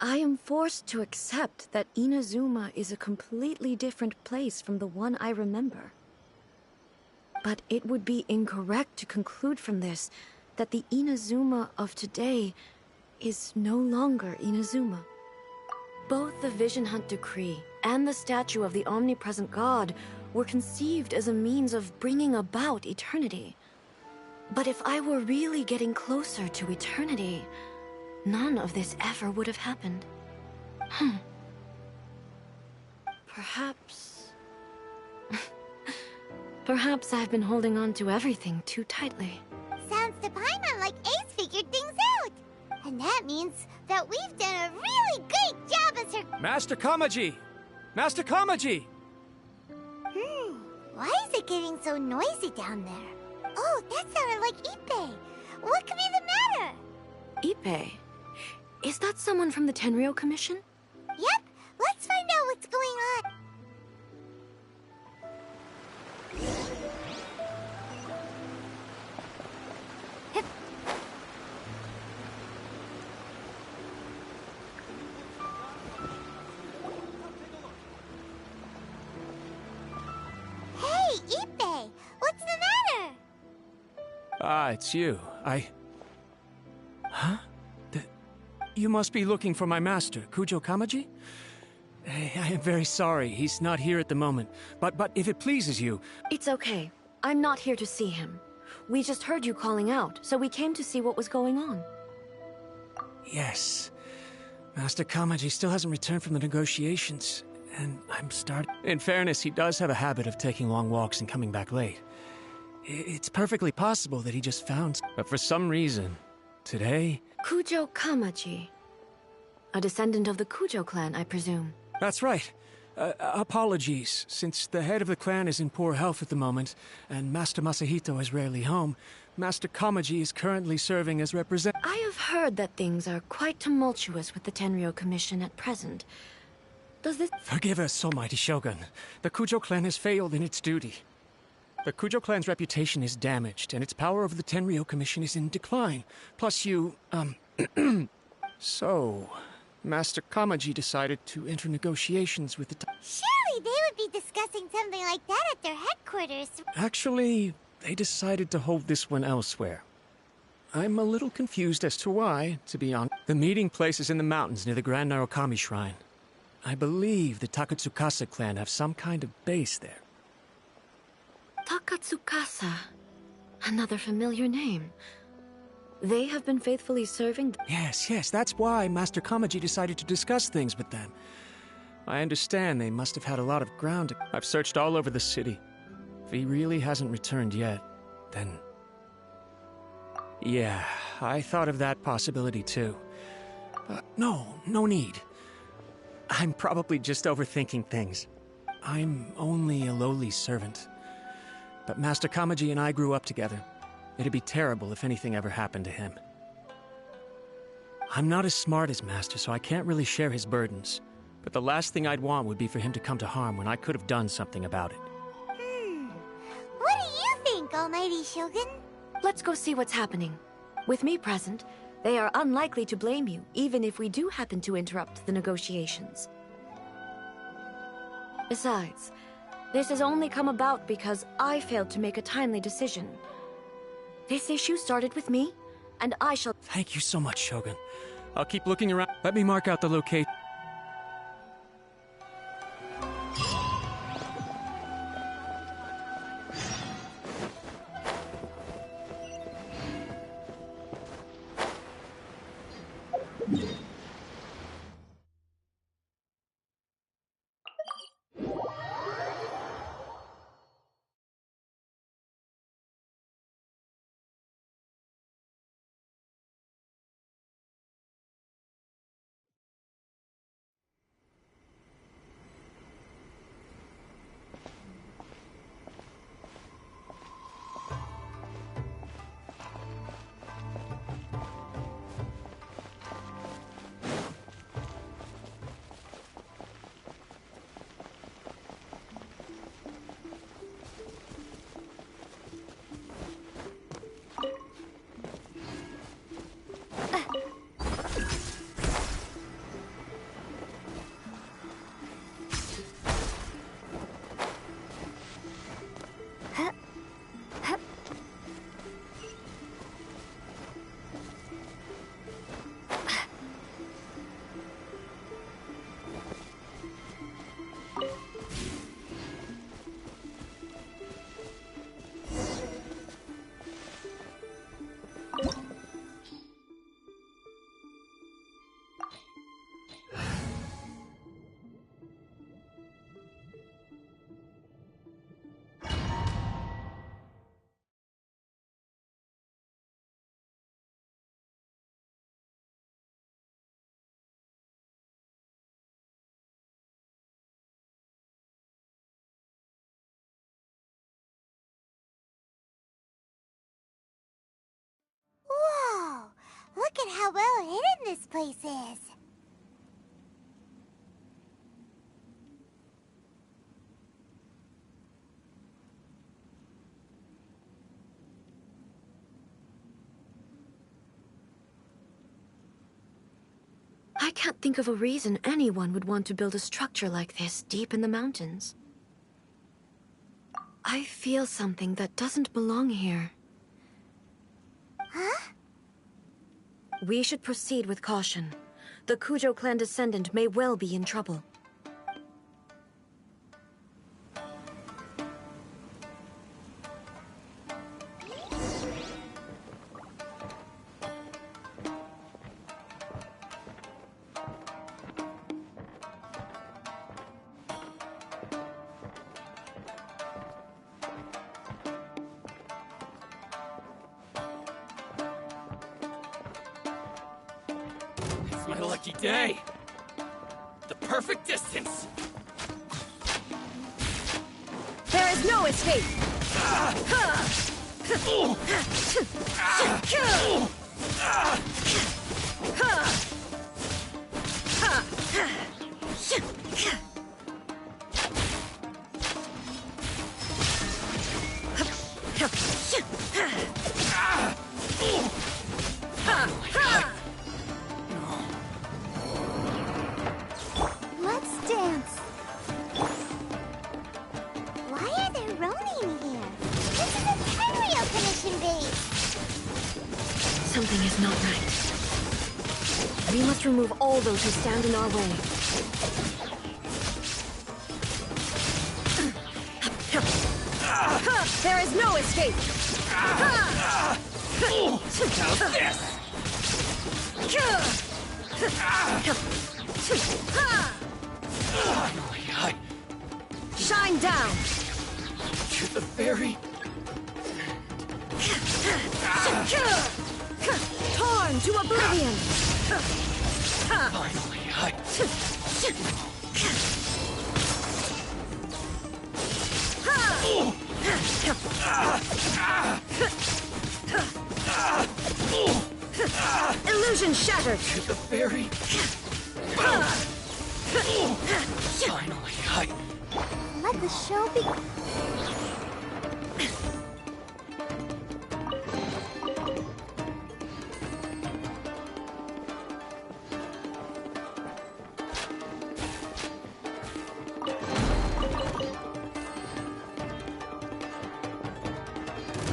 I am forced to accept that Inazuma is a completely different place from the one I remember. But it would be incorrect to conclude from this that the Inazuma of today is no longer Inazuma. Both the Vision Hunt Decree and the statue of the omnipresent god were conceived as a means of bringing about eternity. But if I were really getting closer to eternity, none of this ever would have happened. Perhaps... Perhaps I've been holding on to everything too tightly. Sounds to Paimon like Ace figured things out. And that means that we've done a really great job as her... Master Kamaji! Master Kamaji! Why is it getting so noisy down there? Oh, that sounded like Ippei. What could be the matter? Ippei? Is that someone from the Tenryou Commission? Yep, let's find out what's going on. Hey, Ippei, what's the matter? Ah, it's you. Huh? You must be looking for my master, Kujo Kamaji? I am very sorry, he's not here at the moment. But if it pleases you... It's okay. I'm not here to see him. We just heard you calling out, so we came to see what was going on. Yes. Master Kamaji still hasn't returned from the negotiations, and I'm starting... In fairness, he does have a habit of taking long walks and coming back late. It's perfectly possible that he just found... But for some reason, today... Kujo Kamaji. A descendant of the Kujo clan, I presume. That's right. Apologies, since the head of the clan is in poor health at the moment, and Master Masahito is rarely home, Master Kamaji is currently serving as representative... I have heard that things are quite tumultuous with the Tenryou Commission at present. Does this... Forgive us, almighty Shogun. The Kujo clan has failed in its duty. The Kujo clan's reputation is damaged, and its power over the Tenryou Commission is in decline. Plus you, So, Master Kamaji decided to enter negotiations with the Surely they would be discussing something like that at their headquarters. Actually, they decided to hold this one elsewhere. I'm a little confused as to why, to be honest. The meeting place is in the mountains near the Grand Narukami Shrine. I believe the Takatsukasa clan have some kind of base there. Takatsukasa. Another familiar name. They have been faithfully serving... Yes, that's why Master Kamaji decided to discuss things with them. I understand they must have had a lot of ground. I've searched all over the city. If he really hasn't returned yet, then... Yeah, I thought of that possibility too. But no need. I'm probably just overthinking things. I'm only a lowly servant. But Master Kamaji and I grew up together. It'd be terrible if anything ever happened to him. I'm not as smart as Master, so I can't really share his burdens. But the last thing I'd want would be for him to come to harm when I could have done something about it. What do you think, Almighty Shogun? Let's go see what's happening. With me present, they are unlikely to blame you, even if we do happen to interrupt the negotiations. Besides, this has only come about because I failed to make a timely decision. This issue started with me, and I shall... Thank you so much, Shogun. I'll keep looking around. Let me mark out the location. Whoa! Look at how well hidden this place is. I can't think of a reason anyone would want to build a structure like this deep in the mountains. I feel something that doesn't belong here. Huh? We should proceed with caution. The Kujo clan descendant may well be in trouble. My lucky day. The perfect distance. There is no escape. Let's dance. Why are there Ronin here? This is a Tenryou Commission base. Something is not right. We must remove all those who stand in our way. There is no escape! Shine down! To the very... Torn to oblivion! Finally, Illusion shattered! To the very... Finally, Let the show be...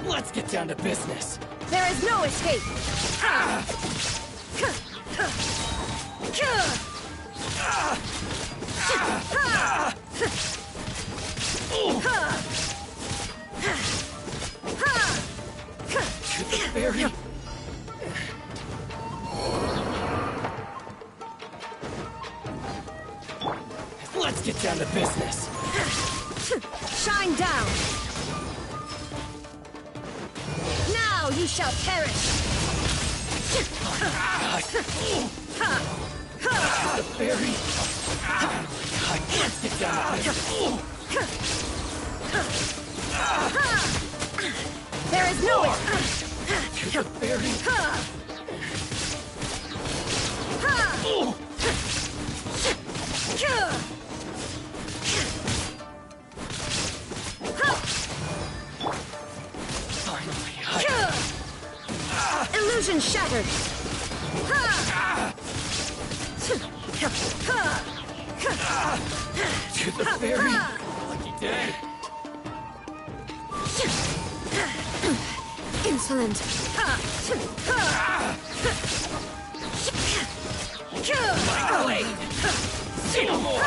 Let's get down to business. There is no escape! To the very... Let's get down to business. Shine down! Now ye shall perish! The very... Let's get down to business. There is no... To the very... Illusion shattered! To the very... Lucky day. Insolent! My blade! Say no more!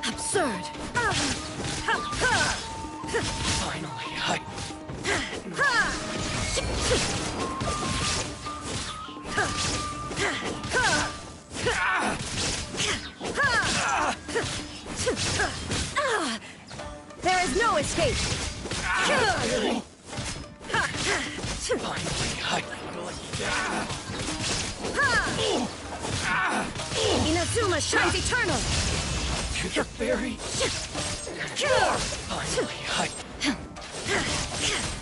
Absurd! Finally, There is no escape! Inazuma shines eternal! To the very... Finally,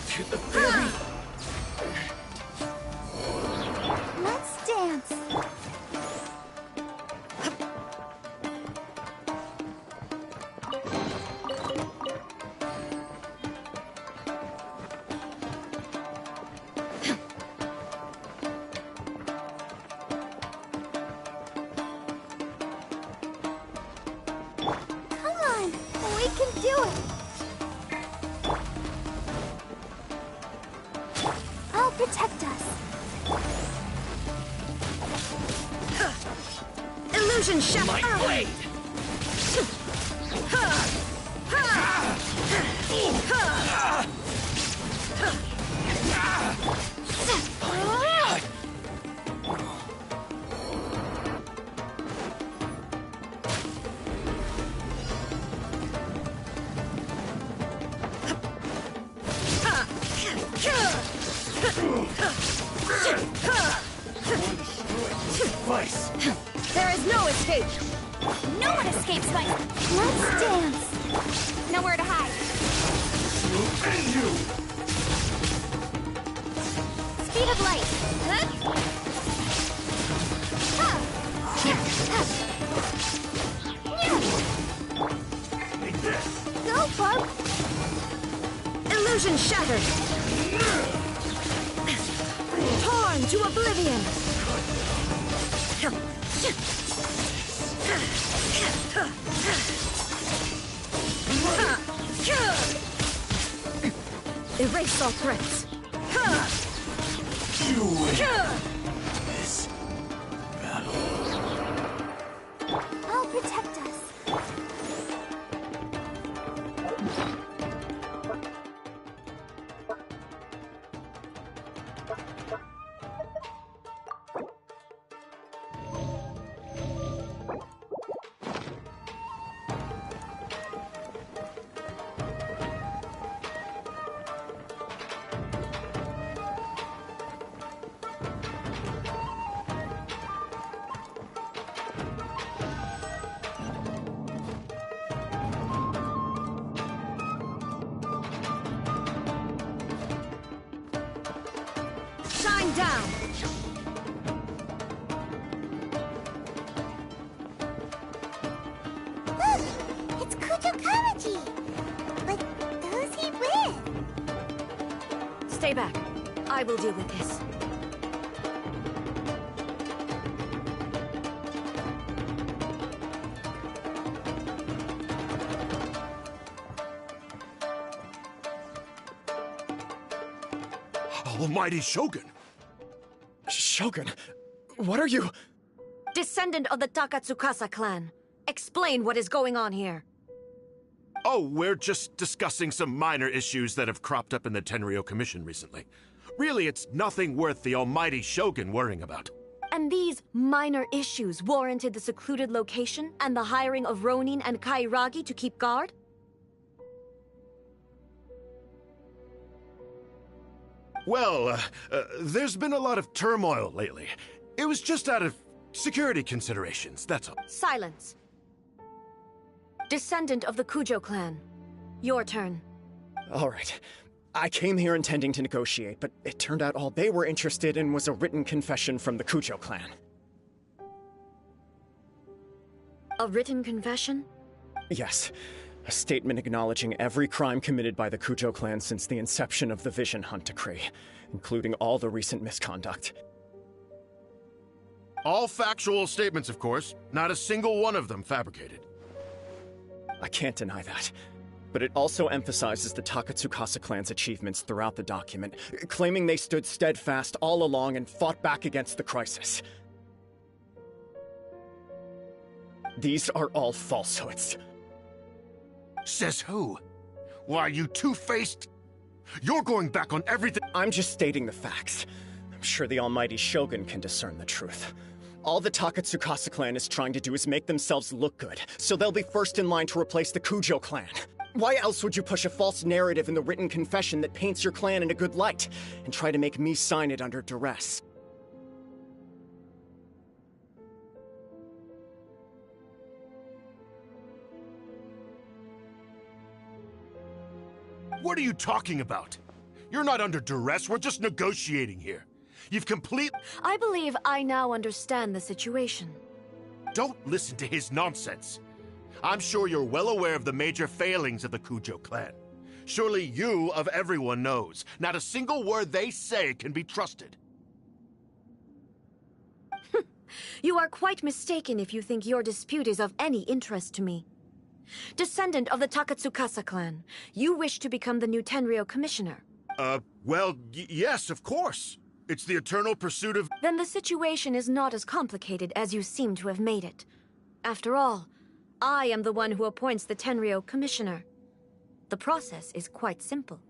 to the very... Let's dance. Protect us. Illusion shot. My blade. There is no escape. No one escapes Vice. Let's dance. Nowhere to hide. And you. Speed of light. Take this. Go, Bug. Illusion shattered. Climb to oblivion! Erase all threats. You win. This battle. I'll protect us. Shine down! Look! It's Kujo. But who's he with? Stay back. I will deal with this. Almighty Shogun! Shogun, what are you? Descendant of the Takatsukasa clan. Explain what is going on here. Oh, we're just discussing some minor issues that have cropped up in the Tenryou Commission recently. Really, it's nothing worth the Almighty Shogun worrying about. And these minor issues warranted the secluded location and the hiring of Ronin and Kairagi to keep guard? Well, there's been a lot of turmoil lately. It was just out of security considerations, that's all. Silence. Descendant of the Kujo clan. Your turn. All right. I came here intending to negotiate, but it turned out all they were interested in was a written confession from the Kujo clan. A written confession? Yes. A statement acknowledging every crime committed by the Kujo clan since the inception of the Vision Hunt Decree, including all the recent misconduct. All factual statements, of course. Not a single one of them fabricated. I can't deny that. But it also emphasizes the Takatsukasa clan's achievements throughout the document, claiming they stood steadfast all along and fought back against the crisis. These are all falsehoods. Says who? Why, you two-faced... You're going back on everything... I'm just stating the facts. I'm sure the Almighty Shogun can discern the truth. All the Takatsukasa clan is trying to do is make themselves look good, so they'll be first in line to replace the Kujo clan. Why else would you push a false narrative in the written confession that paints your clan in a good light, and try to make me sign it under duress? What are you talking about? You're not under duress, we're just negotiating here. You've I believe I now understand the situation. Don't listen to his nonsense. I'm sure you're well aware of the major failings of the Kujo clan. Surely you, of everyone, knows. Not a single word they say can be trusted. You are quite mistaken if you think your dispute is of any interest to me. Descendant of the Takatsukasa clan, you wish to become the new Tenryou commissioner. Well, yes, of course. It's the eternal pursuit of... Then the situation is not as complicated as you seem to have made it. After all, I am the one who appoints the Tenryou commissioner. The process is quite simple.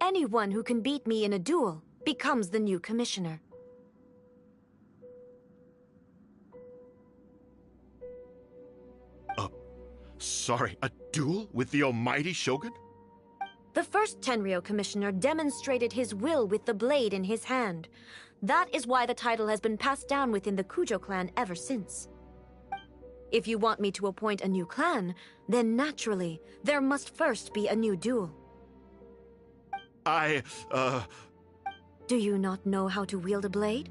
Anyone who can beat me in a duel becomes the new commissioner. Sorry, a duel with the Almighty Shogun? The first Tenryou commissioner demonstrated his will with the blade in his hand. That is why the title has been passed down within the Kujo clan ever since. If you want me to appoint a new clan, then naturally, there must first be a new duel. Do you not know how to wield a blade?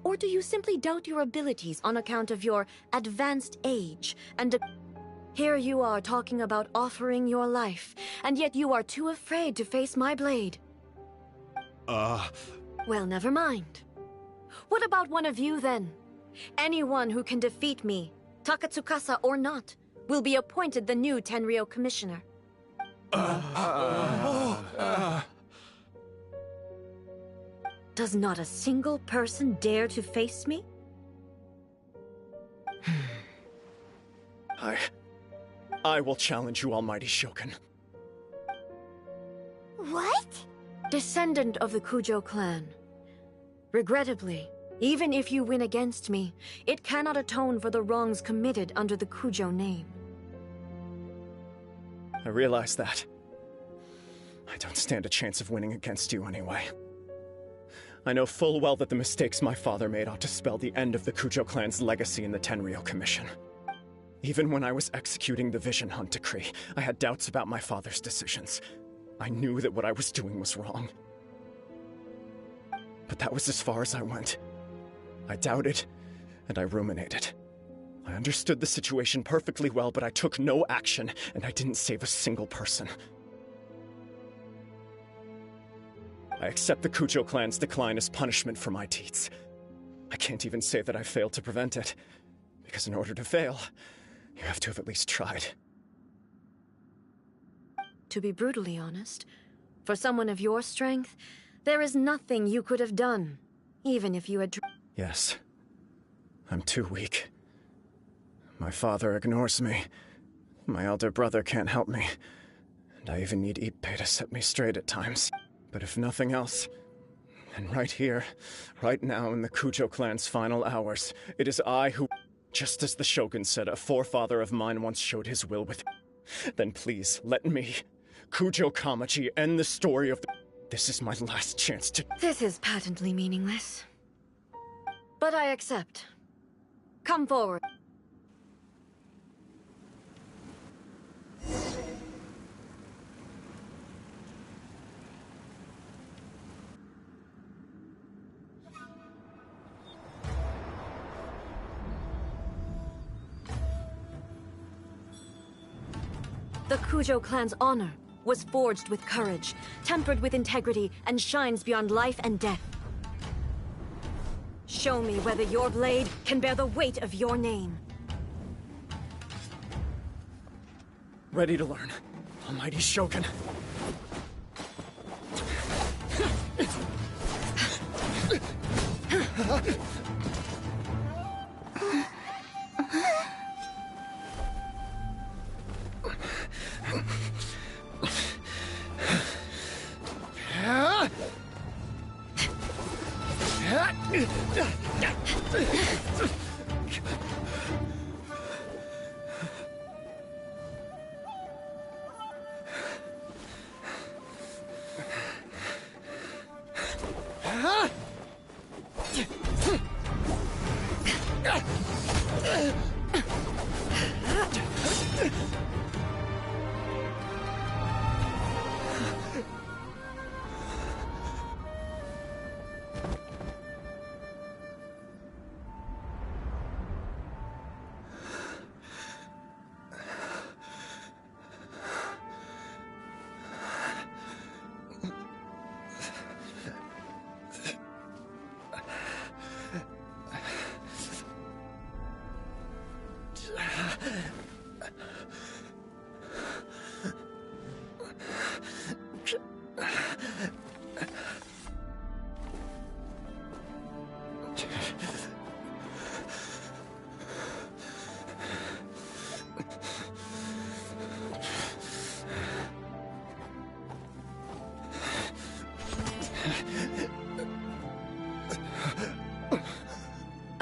Or do you simply doubt your abilities on account of your advanced age and Here you are talking about offering your life, and yet you are too afraid to face my blade. Well, never mind. What about one of you, then? Anyone who can defeat me, Takatsukasa or not, will be appointed the new Tenryou Commissioner. Does not a single person dare to face me? I will challenge you, Almighty Shogun. What? Descendant of the Kujo clan. Regrettably, even if you win against me, it cannot atone for the wrongs committed under the Kujo name. I realize that. I don't stand a chance of winning against you anyway. I know full well that the mistakes my father made ought to spell the end of the Kujo clan's legacy in the Tenryou Commission. Even when I was executing the Vision Hunt decree, I had doubts about my father's decisions. I knew that what I was doing was wrong. But that was as far as I went. I doubted, and I ruminated. I understood the situation perfectly well, but I took no action, and I didn't save a single person. I accept the Kujo clan's decline as punishment for my deeds. I can't even say that I failed to prevent it, because in order to fail, you have to have at least tried. To be brutally honest, for someone of your strength, there is nothing you could have done, even if you had Yes. I'm too weak. My father ignores me. My elder brother can't help me. And I even need Ippei to set me straight at times. But if nothing else, then right here, right now in the Kujo clan's final hours, it is I who, just as the Shogun said a forefather of mine once showed his will with, then please let me, Kujo Kamaji, end the story of the... This is my last chance to... This is patently meaningless. But I accept. Come forward. The Kujo clan's honor was forged with courage, tempered with integrity, and shines beyond life and death. Show me whether your blade can bear the weight of your name. Ready to learn, Almighty Shogun.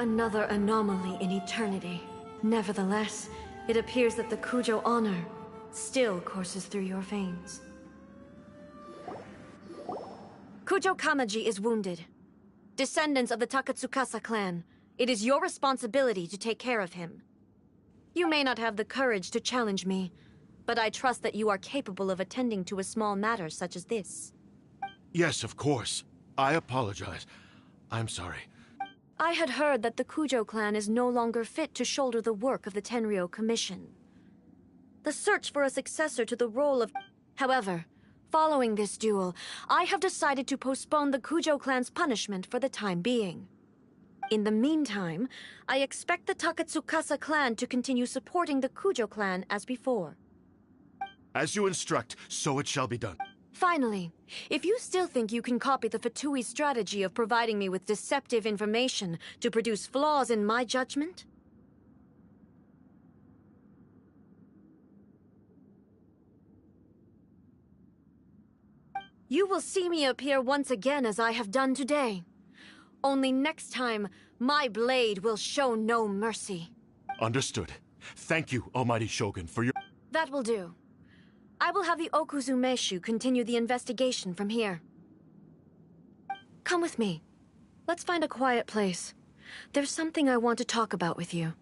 Another anomaly in eternity. Nevertheless, it appears that the Kujo honor still courses through your veins. Kujo Kamaji is wounded. Descendants of the Takatsukasa clan, it is your responsibility to take care of him. You may not have the courage to challenge me, but I trust that you are capable of attending to a small matter such as this. Yes, of course. I apologize. I'm sorry. I had heard that the Kujo clan is no longer fit to shoulder the work of the Tenryou Commission. The search for a successor to the role of... However, Following this duel, I have decided to postpone the Kujo clan's punishment for the time being. In the meantime, I expect the Takatsukasa clan to continue supporting the Kujo clan as before. As you instruct, so it shall be done. Finally, if you still think you can copy the Fatui strategy of providing me with deceptive information to produce flaws in my judgment, you will see me appear once again as I have done today. Only next time, my blade will show no mercy. Understood. Thank you, Almighty Shogun, for your... That will do. I will have the Okuzumeshu continue the investigation from here. Come with me. Let's find a quiet place. There's something I want to talk about with you.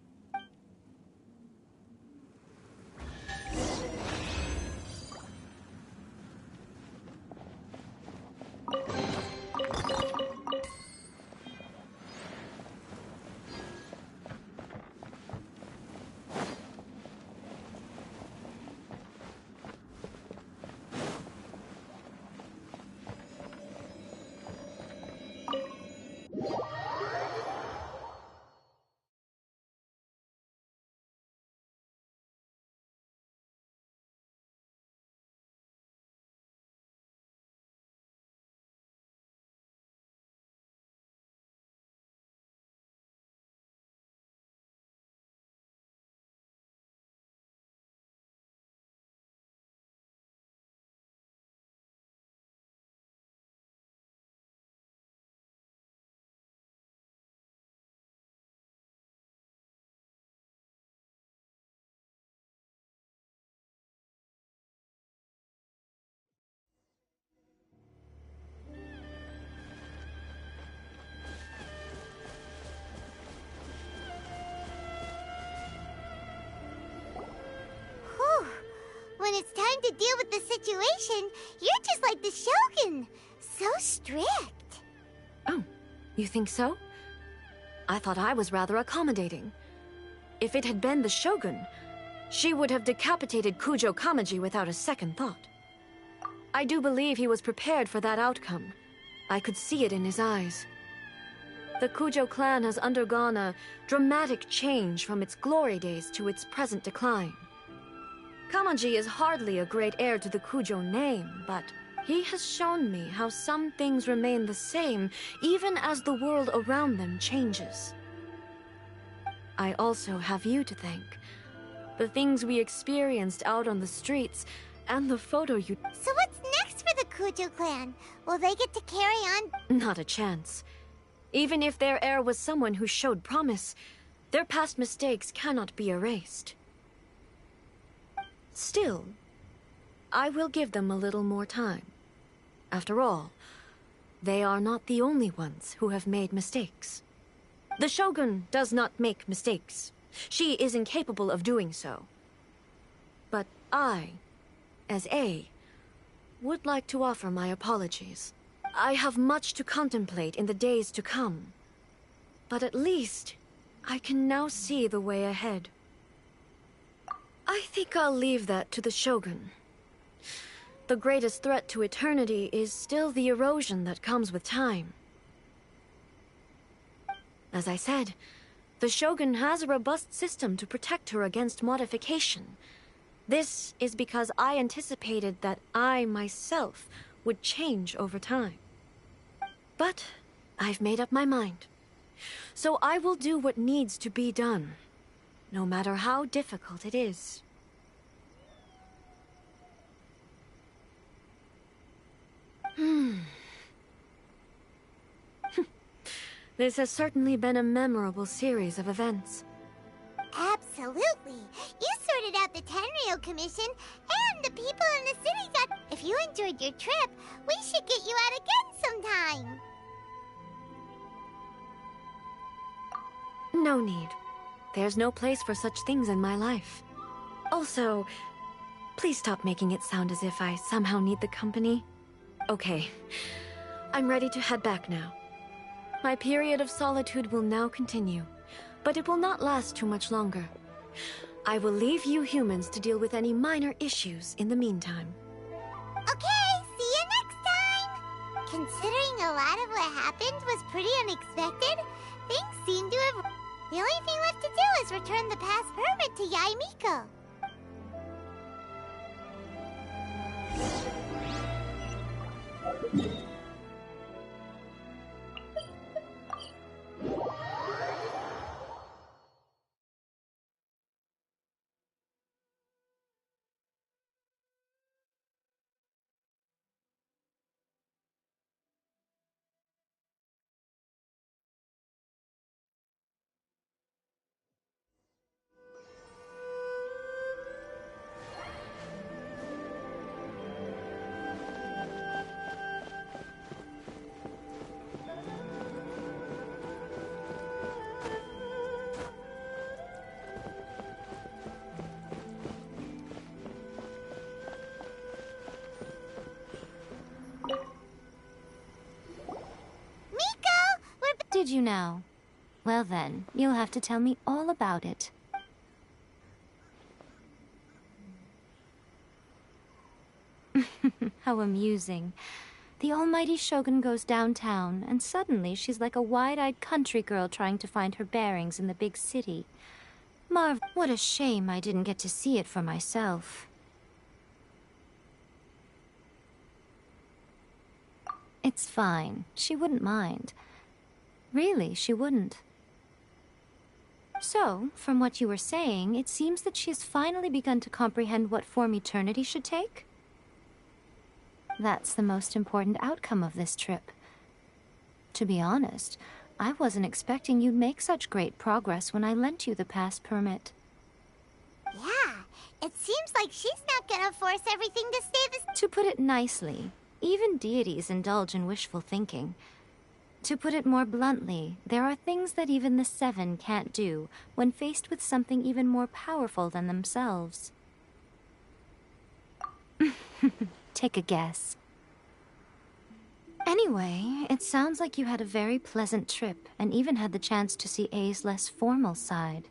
When it's time to deal with the situation, you're just like the Shogun. So strict. Oh, you think so? I thought I was rather accommodating. If it had been the Shogun, she would have decapitated Kujo Kamaji without a second thought. I do believe he was prepared for that outcome. I could see it in his eyes. The Kujo clan has undergone a dramatic change from its glory days to its present decline. Kamaji is hardly a great heir to the Kujo name, but he has shown me how some things remain the same even as the world around them changes. I also have you to thank. The things we experienced out on the streets, and the photo you... So what's next for the Kujo clan? Will they get to carry on? Not a chance. Even if their heir was someone who showed promise, their past mistakes cannot be erased. Still, I will give them a little more time. After all, they are not the only ones who have made mistakes. The Shogun does not make mistakes. She is incapable of doing so. But I, as A, would like to offer my apologies. I have much to contemplate in the days to come. But at least, I can now see the way ahead. I think I'll leave that to the Shogun. The greatest threat to eternity is still the erosion that comes with time. As I said, the Shogun has a robust system to protect her against modification. This is because I anticipated that I myself would change over time. But I've made up my mind. So I will do what needs to be done, no matter how difficult it is. This has certainly been a memorable series of events. Absolutely. You sorted out the Tenryo Commission, and the people in the city got... If you enjoyed your trip, we should get you out again sometime. No need. There's no place for such things in my life. Also, please stop making it sound as if I somehow need the company. Okay, I'm ready to head back now. My period of solitude will now continue, but it will not last too much longer. I will leave you humans to deal with any minor issues in the meantime. Okay, Considering a lot of what happened was pretty unexpected, things seem to have... The only thing left to do is return the past permit to Yae Miko. Did you now? Well then, you'll have to tell me all about it. How amusing. The almighty Shogun goes downtown, and suddenly she's like a wide-eyed country girl trying to find her bearings in the big city. What a shame I didn't get to see it for myself. It's fine. She wouldn't mind. Really, she wouldn't. So, from what you were saying, it seems that she has finally begun to comprehend what form eternity should take? That's the most important outcome of this trip. To be honest, I wasn't expecting you'd make such great progress when I lent you the pass permit. Yeah, it seems like she's not gonna force everything to stay the same. To put it nicely, even deities indulge in wishful thinking. To put it more bluntly, there are things that even the Seven can't do when faced with something even more powerful than themselves. Take a guess. Anyway, it sounds like you had a very pleasant trip and even had the chance to see A's less formal side.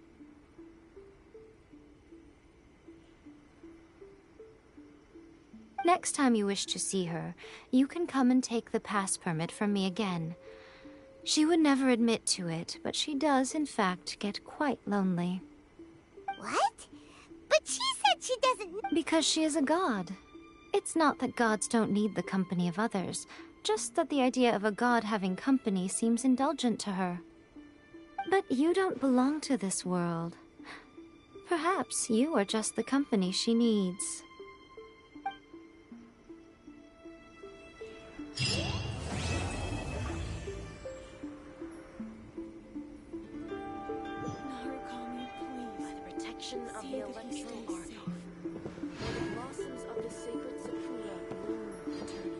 Next time you wish to see her, you can come and take the pass permit from me again. She would never admit to it, but she does, in fact, get quite lonely. What? But she said she doesn't... Because she is a god. It's not that gods don't need the company of others, just that the idea of a god having company seems indulgent to her. But you don't belong to this world. Perhaps you are just the company she needs. Of the electral archive, where the blossoms of the sacred sakura bloom eternally.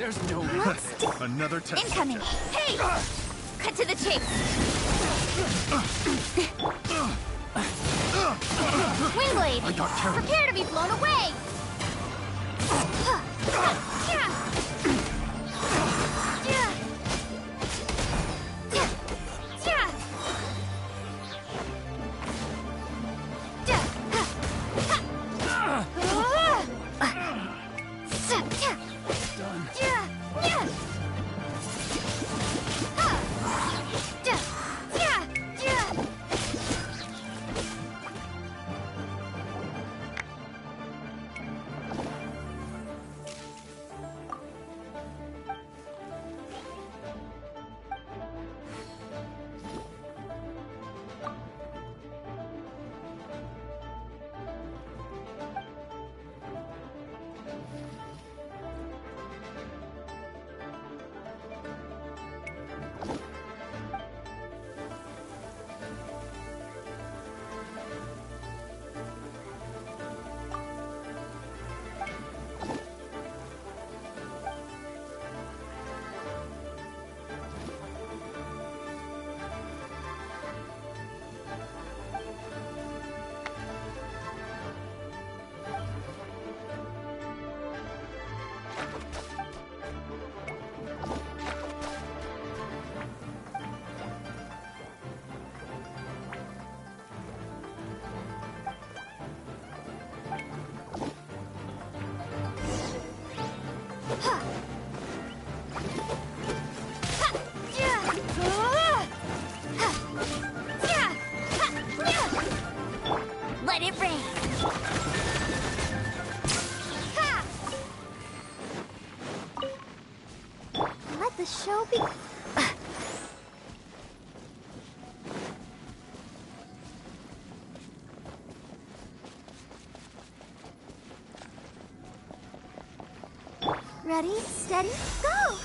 There's no Another test. Incoming! Hey! Cut to the chase! Wingblade! I got carried. Prepare to be blown away! show be... Ready, steady, go!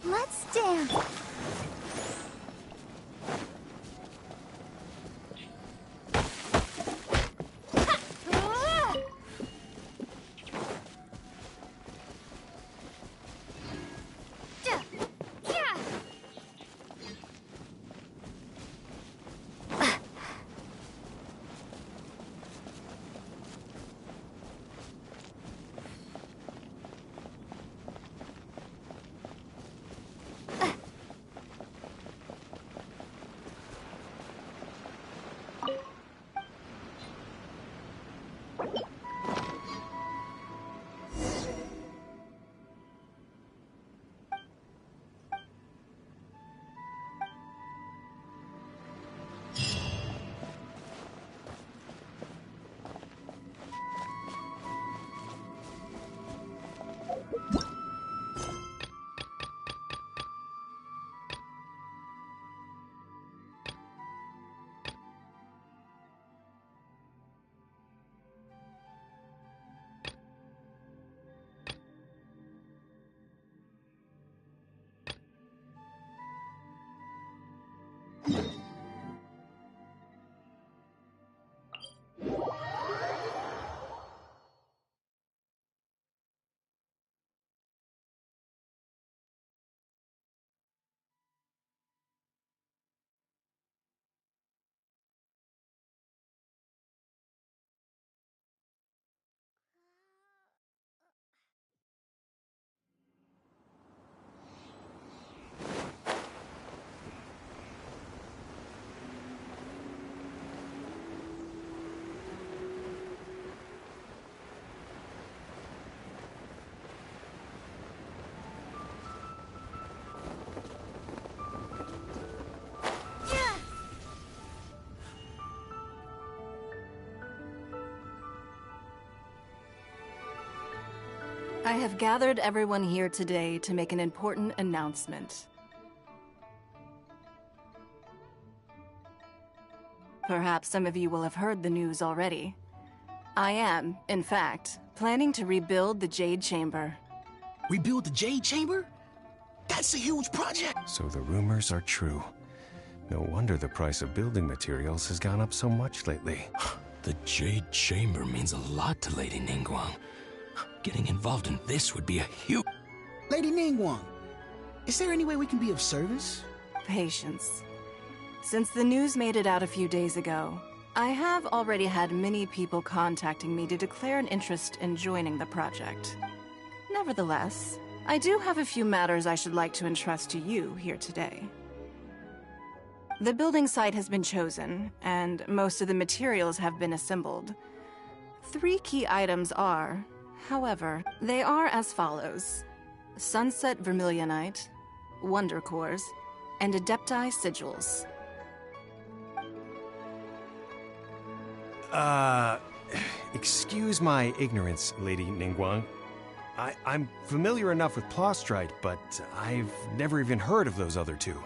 Let's dance! I have gathered everyone here today to make an important announcement. Perhaps some of you will have heard the news already. I am, in fact, planning to rebuild the Jade Chamber. Rebuild the Jade Chamber? That's a huge project! So the rumors are true. No wonder the price of building materials has gone up so much lately. The Jade Chamber means a lot to Lady Ningguang. Getting involved in this would be a huge... Lady Ningguang, is there any way we can be of service? Patience. Since the news made it out a few days ago, I have already had many people contacting me to declare an interest in joining the project. Nevertheless, I do have a few matters I should like to entrust to you here today. The building site has been chosen, and most of the materials have been assembled. 3 key items are, however, they are as follows: Sunset Vermilionite, Wonder Cores, and Adepti Sigils. Excuse my ignorance, Lady Ningguang. I'm familiar enough with Plostrite, but I've never even heard of those other 2.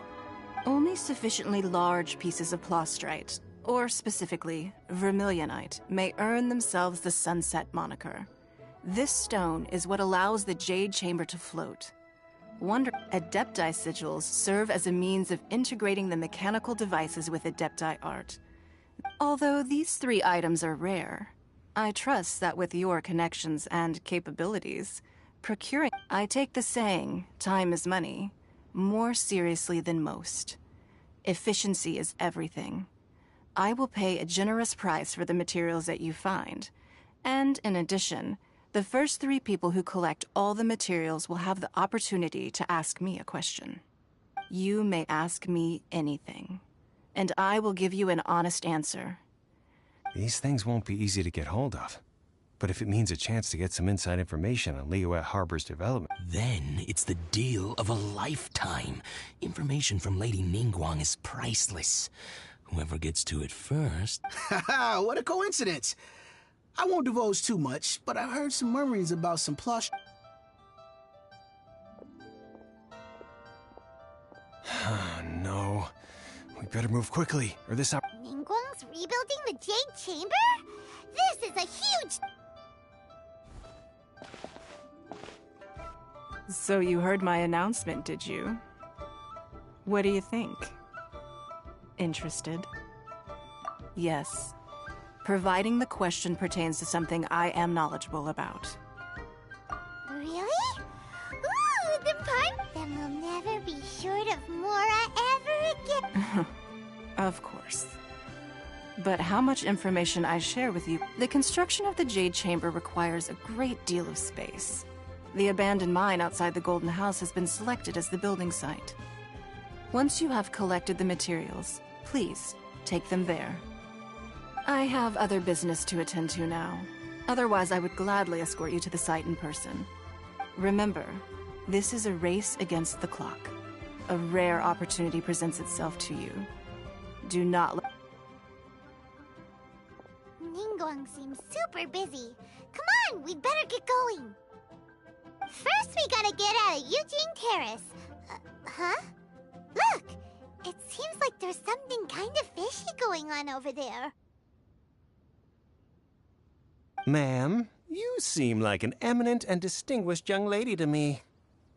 Only sufficiently large pieces of Plostrite, or specifically, Vermilionite, may earn themselves the Sunset moniker. This stone is what allows the Jade Chamber to float. Adepti Sigils serve as a means of integrating the mechanical devices with Adepti art. Although these 3 items are rare, I trust that with your connections and capabilities, procuring... I take the saying, time is money, more seriously than most. Efficiency is everything. I will pay a generous price for the materials that you find, and in addition, the first 3 people who collect all the materials will have the opportunity to ask me a question. You may ask me anything, and I will give you an honest answer. These things won't be easy to get hold of. But if it means a chance to get some inside information on Liyue Harbor's development... Then it's the deal of a lifetime. Information from Lady Ningguang is priceless. Whoever gets to it first... Haha, what a coincidence! I won't divulge too much, but I heard some murmurings about some plush... No. We better move quickly, or this... Ningguang's rebuilding the Jade Chamber? This is a huge... So you heard my announcement, did you? What do you think? Interested? Yes. Providing the question pertains to something I am knowledgeable about. Really? Ooh, then we'll never be short of Mora ever again. Of course. But how much information I share with you... The construction of the Jade Chamber requires a great deal of space. The abandoned mine outside the Golden House has been selected as the building site. Once you have collected the materials, please take them there. I have other business to attend to now. Otherwise, I would gladly escort you to the site in person. Remember, this is a race against the clock. A rare opportunity presents itself to you. Do not let... Ningguang seems super busy. Come on, we'd better get going. First, we gotta get out of Eugene Terrace. Huh? Look! It seems like there's something kind of fishy going on over there. Ma'am, you seem like an eminent and distinguished young lady to me.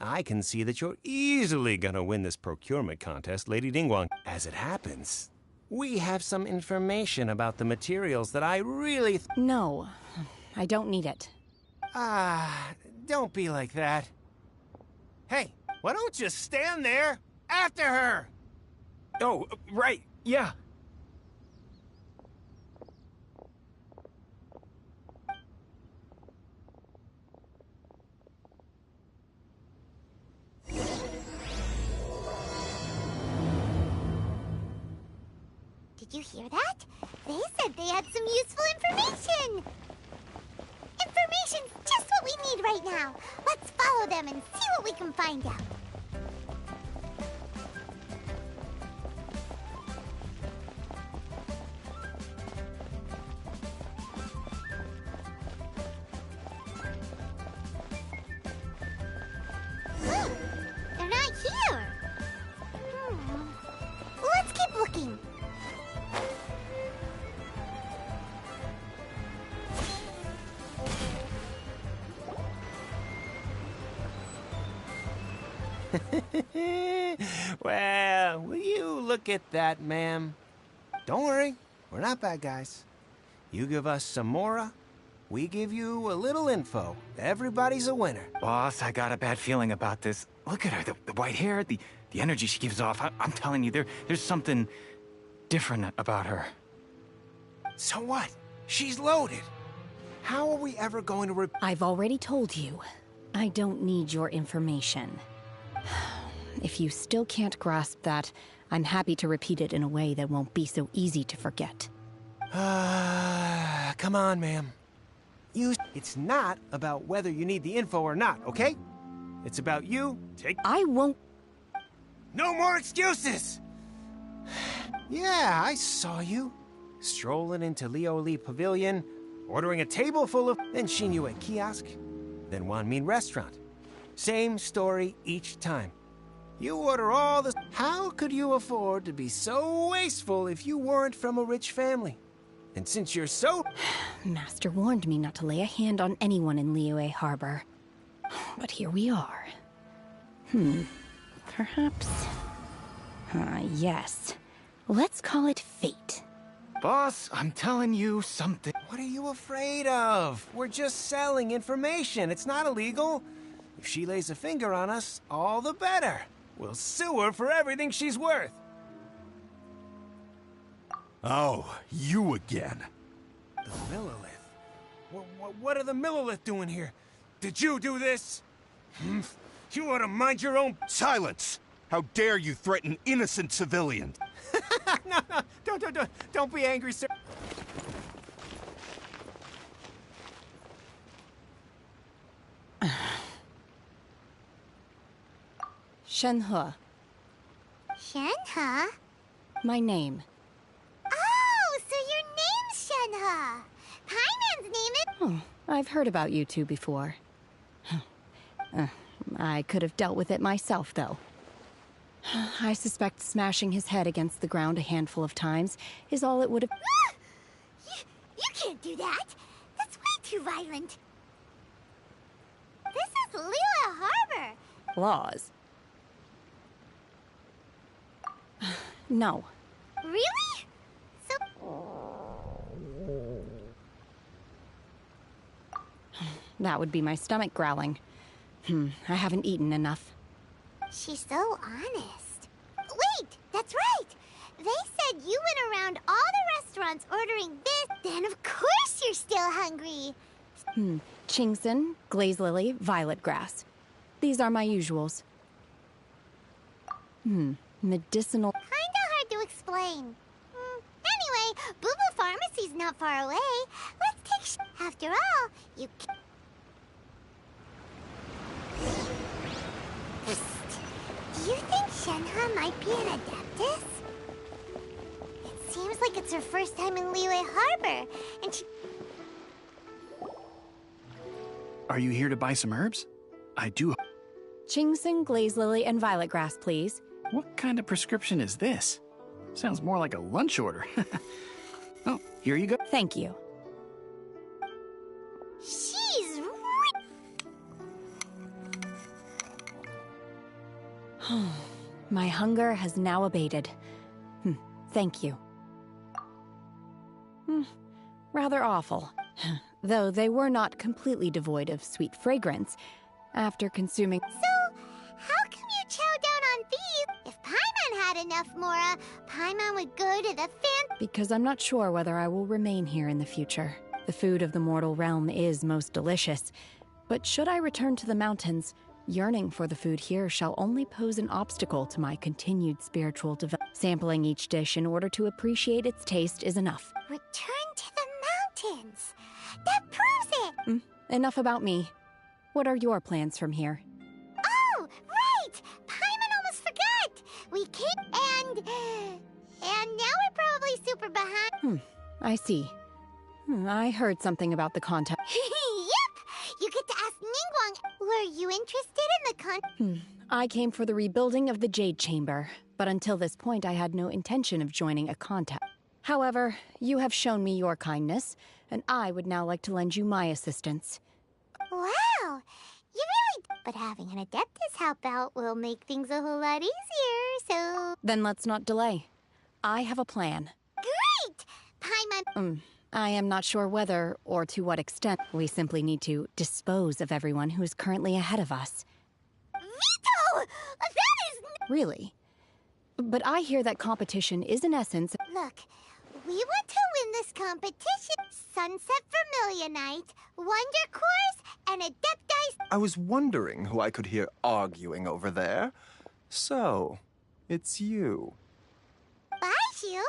I can see that you're easily gonna win this procurement contest, Lady Ningguang. As it happens, we have some information about the materials that I really... No, I don't need it. Don't be like that. Hey, why don't you stand there after her? Oh, right, yeah. Did you hear that? They said they had some useful information! Information's just what we need right now. Let's follow them and see what we can find out. They're not here. Let's keep looking. Well, will you look at that, ma'am? Don't worry, we're not bad guys. You give us some mora, we give you a little info. Everybody's a winner. Boss, I got a bad feeling about this. Look at her, the white hair, the energy she gives off. I'm telling you, there's something different about her. So what? She's loaded. How are we ever going to I've already told you. I don't need your information. If you still can't grasp that, I'm happy to repeat it in a way that won't be so easy to forget. Come on, ma'am. It's not about whether you need the info or not, okay? It's about you. I won't. No more excuses! Yeah, I saw you. Strolling into Leo Lee Pavilion, ordering a table full of... Then Shinyu at kiosk, then Wanmin restaurant. Same story each time. You order all the... How could you afford to be so wasteful if you weren't from a rich family? And since you're so... Master warned me not to lay a hand on anyone in Liyue Harbor. But here we are. Perhaps... yes. Let's call it fate. Boss, I'm telling you something. What are you afraid of? We're just selling information. It's not illegal. If she lays a finger on us, all the better. We'll sue her for everything she's worth. Oh, you again. The Millilith. What are the Millilith doing here? Did you do this? You ought to mind your own... Silence! How dare you threaten innocent civilians? No, don't be angry, sir. Shenhe. Shenhe? My name. Oh, so your name's Shenhe. Paimon's name is... Oh, I've heard about you two before. I could have dealt with it myself, though. I suspect smashing his head against the ground a handful of times is all it would have... You can't do that. That's way too violent. This is Liyue Harbor. Laws. No. Really? So... That would be my stomach growling. I haven't eaten enough. She's so honest. Wait, that's right. They said you went around all the restaurants ordering this. Then of course you're still hungry. Chingson, glaze lily, violet grass. These are my usuals. Medicinal... Kinda hard to explain. Anyway, Boo Boo Pharmacy's not far away. Let's take After all, you can... Do you think Shenhe might be an Adeptus? It seems like it's her first time in Liyue Harbor, and she... Are you here to buy some herbs? I do. Chingson, glaze lily, and violet grass, please. What kind of prescription is this? Sounds more like a lunch order. Oh, here you go. Thank you. She's My hunger has now abated. Thank you. Rather awful. Though they were not completely devoid of sweet fragrance. After consuming... So, how come you chow down on these? If Paimon had enough mora, Paimon would go to the Because I'm not sure whether I will remain here in the future. The food of the mortal realm is most delicious. But should I return to the mountains, yearning for the food here shall only pose an obstacle to my continued spiritual development. Sampling each dish in order to appreciate its taste is enough. Return to the mountains. That proves it. Enough about me. What are your plans from here? Oh, right! Paimon almost forgot! We came and now we're probably super behind. I see. I heard something about the contest. Yep! You get to ask Ningguang. Were you interested in the contest? I came for the rebuilding of the Jade Chamber, but until this point I had no intention of joining a contest. However, you have shown me your kindness, and I would now like to lend you my assistance. Wow! You really... But having an Adeptus help out will make things a whole lot easier, so... Then let's not delay. I have a plan. Great! Paimon... I am not sure whether, or to what extent, we simply need to dispose of everyone who is currently ahead of us. Vito! That is... Really? But I hear that competition is in essence... Look, we want to win this competition. Sunset Vermilionite, Wonder Course, and Adepti... I was wondering who I could hear arguing over there. So, it's you. Baiju?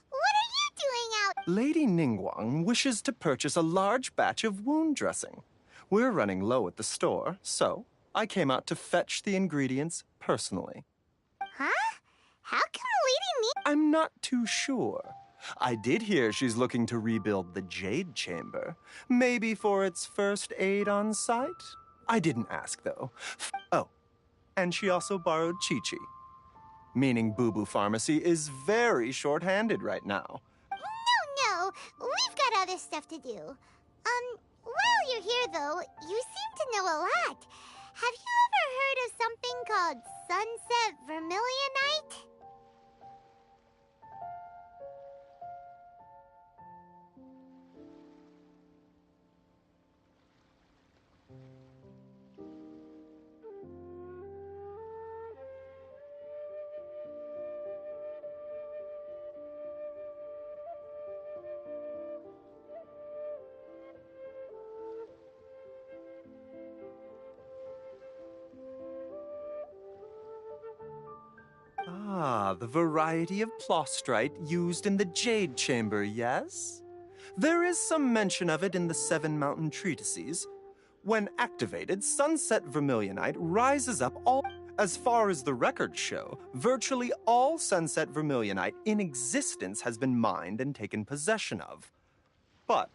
What are you doing out? Lady Ningguang wishes to purchase a large batch of wound dressing. We're running low at the store, so I came out to fetch the ingredients personally. Huh? How can Lady I'm not too sure. I did hear she's looking to rebuild the Jade Chamber. Maybe for its first aid on site? I didn't ask, though. Oh, and she also borrowed Chi-Chi. Meaning Boo Boo Pharmacy is very short-handed right now. No, we've got other stuff to do. While you're here, though, you seem to know a lot. Have you ever heard of something called Sunset Vermilionite? Ah, the variety of plostrite used in the Jade Chamber, yes? There is some mention of it in the Seven Mountain Treatises. When activated, Sunset Vermilionite rises up all... As far as the records show, virtually all Sunset Vermilionite in existence has been mined and taken possession of. But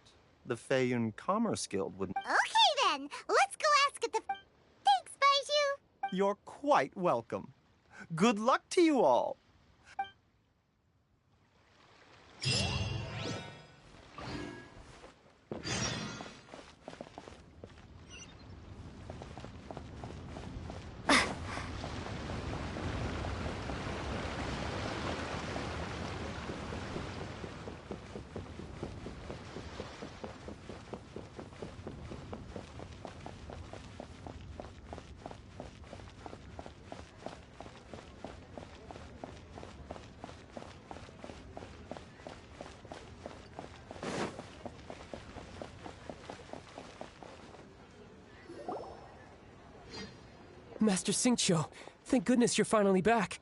the Feiyun Commerce Guild would... Okay, then. Let's go ask at the... Thanks, Baiju. You're quite welcome. Good luck to you all. Master Xingqiu, thank goodness you're finally back.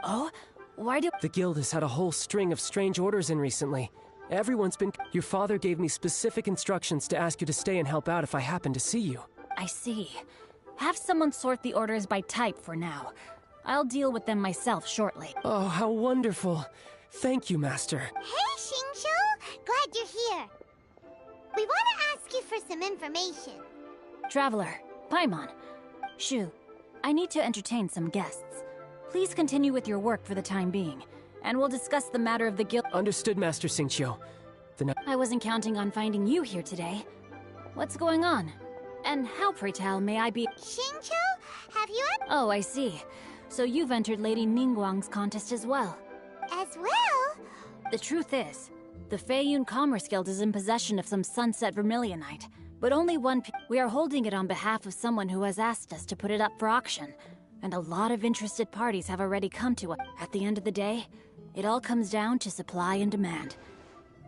Oh? Why do... The guild has had a whole string of strange orders in recently. Everyone's been... Your father gave me specific instructions to ask you to stay and help out if I happen to see you. I see. Have someone sort the orders by type for now. I'll deal with them myself shortly. Oh, how wonderful. Thank you, Master. Hey, Xingqiu! Glad you're here. We want to ask you for some information. Traveler, Paimon, Shu, I need to entertain some guests. Please continue with your work for the time being, and we'll discuss the matter of the guild. Understood, Master Xingqiu. I wasn't counting on finding you here today. What's going on? And how, pray tell, may I be... Xingqiu? Have you... Oh, I see. So you've entered Lady Ningguang's contest as well. As well? The truth is, the Feiyun Commerce Guild is in possession of some Sunset Vermilionite, but only one... We are holding it on behalf of someone who has asked us to put it up for auction, and a lot of interested parties have already come to us. At the end of the day, it all comes down to supply and demand.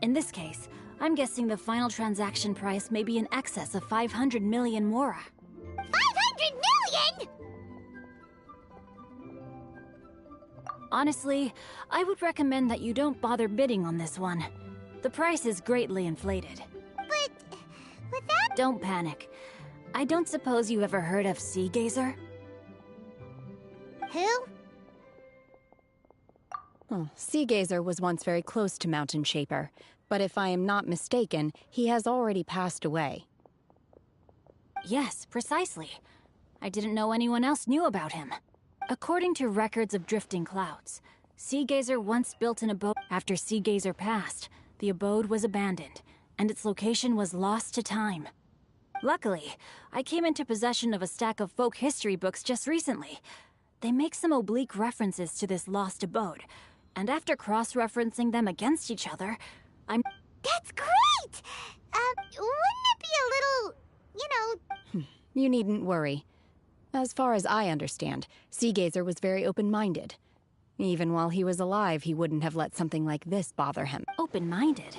In this case, I'm guessing the final transaction price may be in excess of 500 million mora. 500 million?! Honestly, I would recommend that you don't bother bidding on this one. The price is greatly inflated. But... without... Don't panic. I don't suppose you ever heard of Sea Gazer? Who? Sea Gazer was once very close to Mountain Shaper, but if I am not mistaken, he has already passed away. Yes, precisely. I didn't know anyone else knew about him. According to records of drifting clouds, Sea Gazer once built an abode. After Sea Gazer passed, the abode was abandoned, and its location was lost to time. Luckily, I came into possession of a stack of folk history books just recently. They make some oblique references to this lost abode, and after cross-referencing them against each other, I'm... That's great! Wouldn't it be a little, You needn't worry. As far as I understand, Seagazer was very open-minded. Even while he was alive, he wouldn't have let something like this bother him. Open-minded?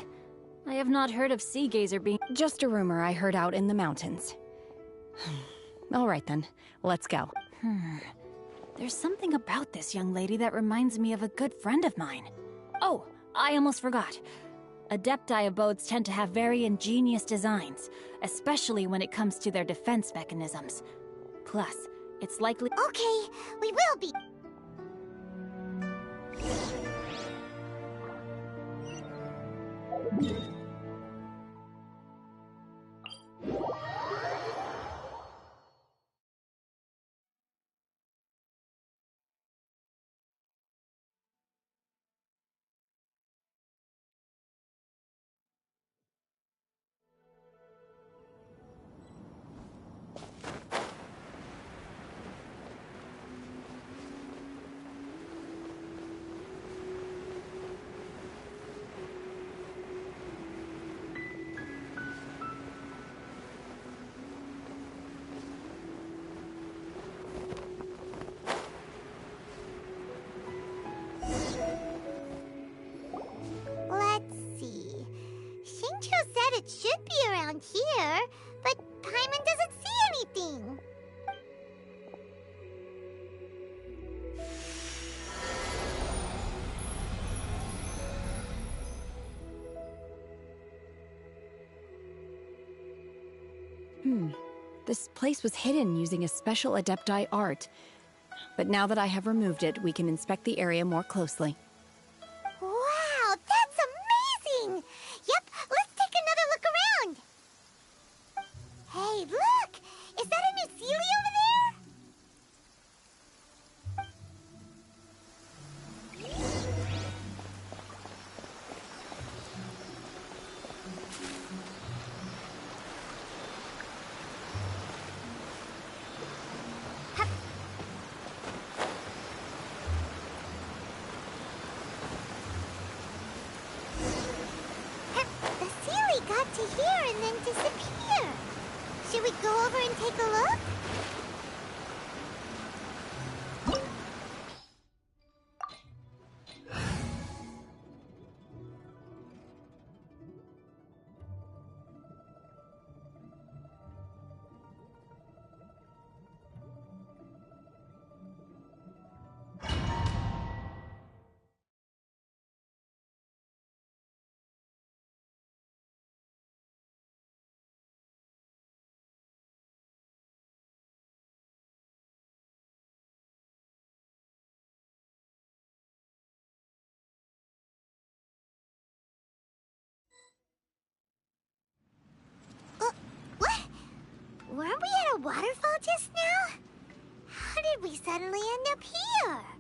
I have not heard of Seagazer being... Just a rumor I heard out in the mountains. All right then, let's go. There's something about this young lady that reminds me of a good friend of mine. Oh, I almost forgot. Adepti abodes tend to have very ingenious designs, especially when it comes to their defense mechanisms. Plus, it's likely... Okay, we will be... It should be around here, but Paimon doesn't see anything. This place was hidden using a special Adepti art. But now that I have removed it, we can inspect the area more closely. Wow, that's amazing! Yep, let's take another look around. Hey, look! Is that a new Sealy over there? Got to here and then disappear. Should we go over and take a look? Weren't we at a waterfall just now? How did we suddenly end up here?